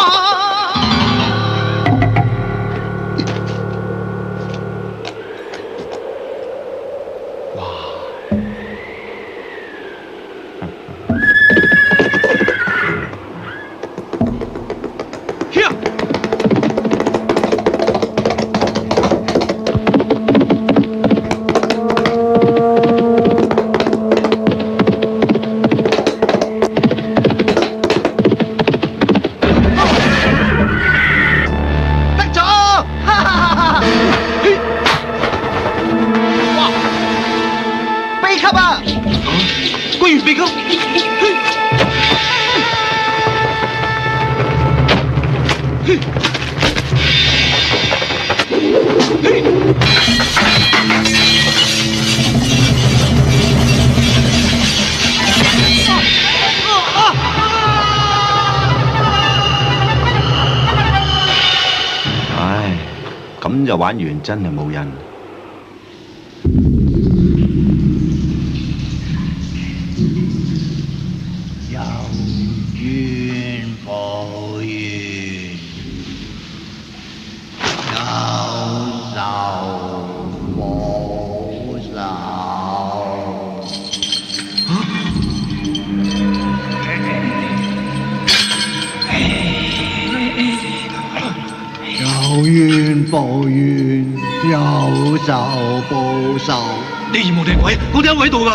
唉，咁就玩完，真係冇癮。有緣無緣，有仇無仇。有緣報緣，有仇報仇。你嫌我哋係鬼？我哋喺度㗎。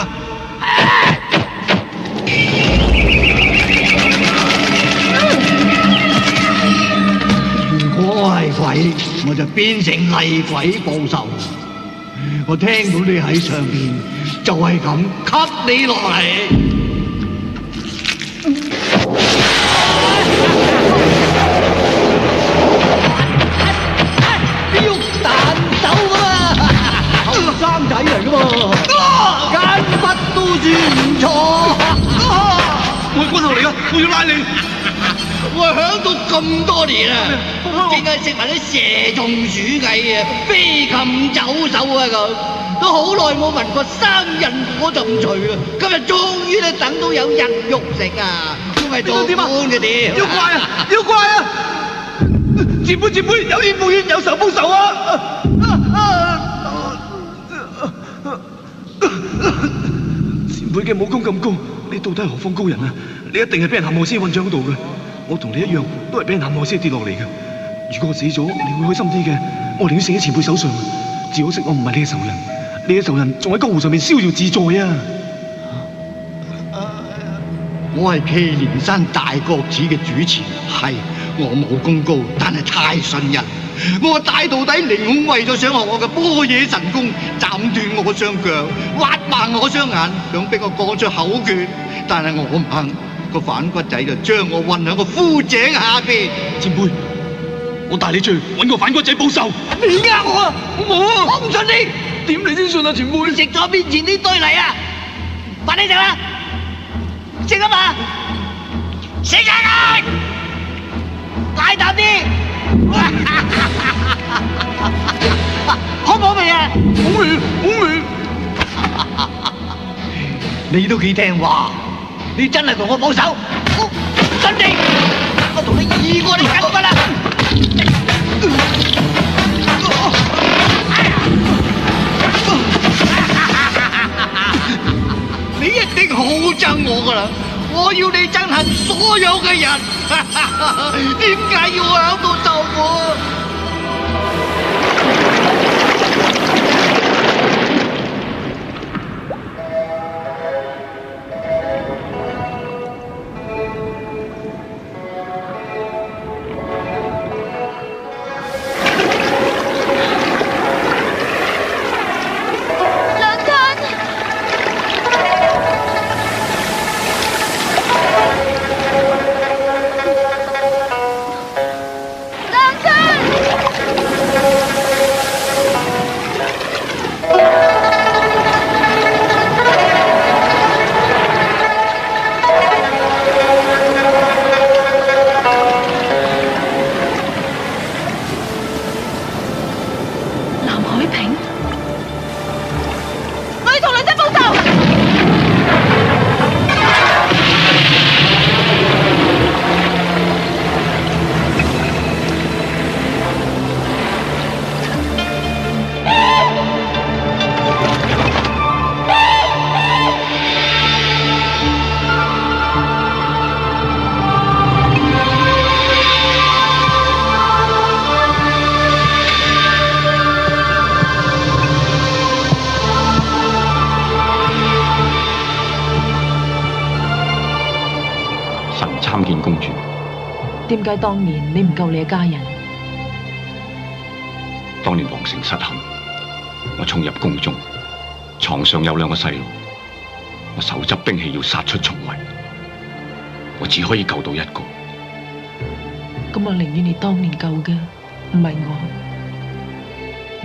如果我係鬼，我就變成厲鬼報仇。我聽到你喺上邊，就係咁吸你落嚟。喐彈手㗎嘛，後生仔嚟㗎嘛，間筆都算唔錯。我係軍校嚟㗎，我要拉你。我響到咁多年啦，淨係食埋啲蛇蟲鼠蟻啊，飛禽走獸啊咁，都好耐冇聞過生人嗰陣除啊！今日終於咧等到有人肉食啊！都係做官嘅點？要怪啊！要怪啊！前輩前輩，有怨報怨，有仇報仇啊！前輩嘅武功咁高，你到底係何方高人啊？你一定係俾人陷害先揾咗喺度嘅。我同你一樣，都係俾人陷害先跌落嚟嘅。如果我死咗，你會開心啲嘅。我寧願死喺前輩手上。只可惜我唔係你嘅仇人，你嘅仇人仲喺江湖上面逍遙自在啊！我係祁連山大國寺嘅主持，係我武功高，但係太信人。我大徒弟凌空為咗想學我嘅般若神功，斬斷我雙腳，挖盲我雙眼，想逼我講出口訣，但係我唔肯。個反骨仔就將我困喺個枯井下邊。前輩，我帶你出去揾個反骨仔報仇。你呃我啊！我唔信你。點你先信啊，前輩？食咗面前呢堆嚟啊！快啲食啦！食啊嘛！食啊！大啖啲！好唔好味啊？好味，好味。你都幾聽話。你真係同我報仇，信你！我同你易過你緊㗎啦！你一定好憎我㗎啦！我要你憎恨所有嘅人，點解要響度咒我？參見公主。點解當年你唔救你嘅家人？當年皇城失陷，我衝入宮中，床上有兩個細路，我手執兵器要殺出重圍，我只可以救到一個。咁我寧願你當年救嘅唔係我，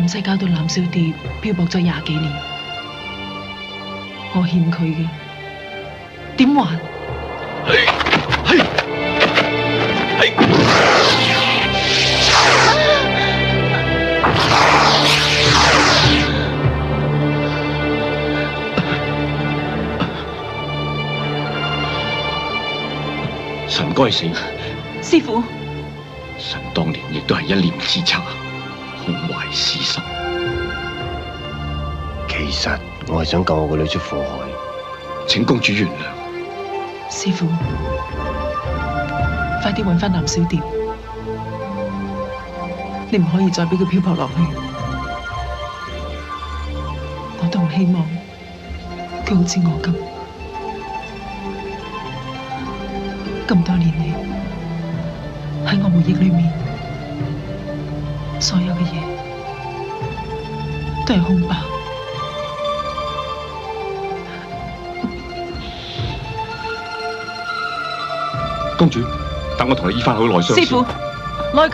唔使搞到藍小蝶漂泊咗20幾年，我欠佢嘅點還？神該死，師父。神當年亦都係一念之差，空懷私心。其實我係想救我個女出火海，請公主原諒。師父，快啲揾翻藍小蝶，你唔可以再俾佢漂泊落去。我都唔希望佢好似我咁多年嚟喺我回憶裏面，所有嘅嘢都係空白。公主，等我同你醫翻好內傷先。師父，內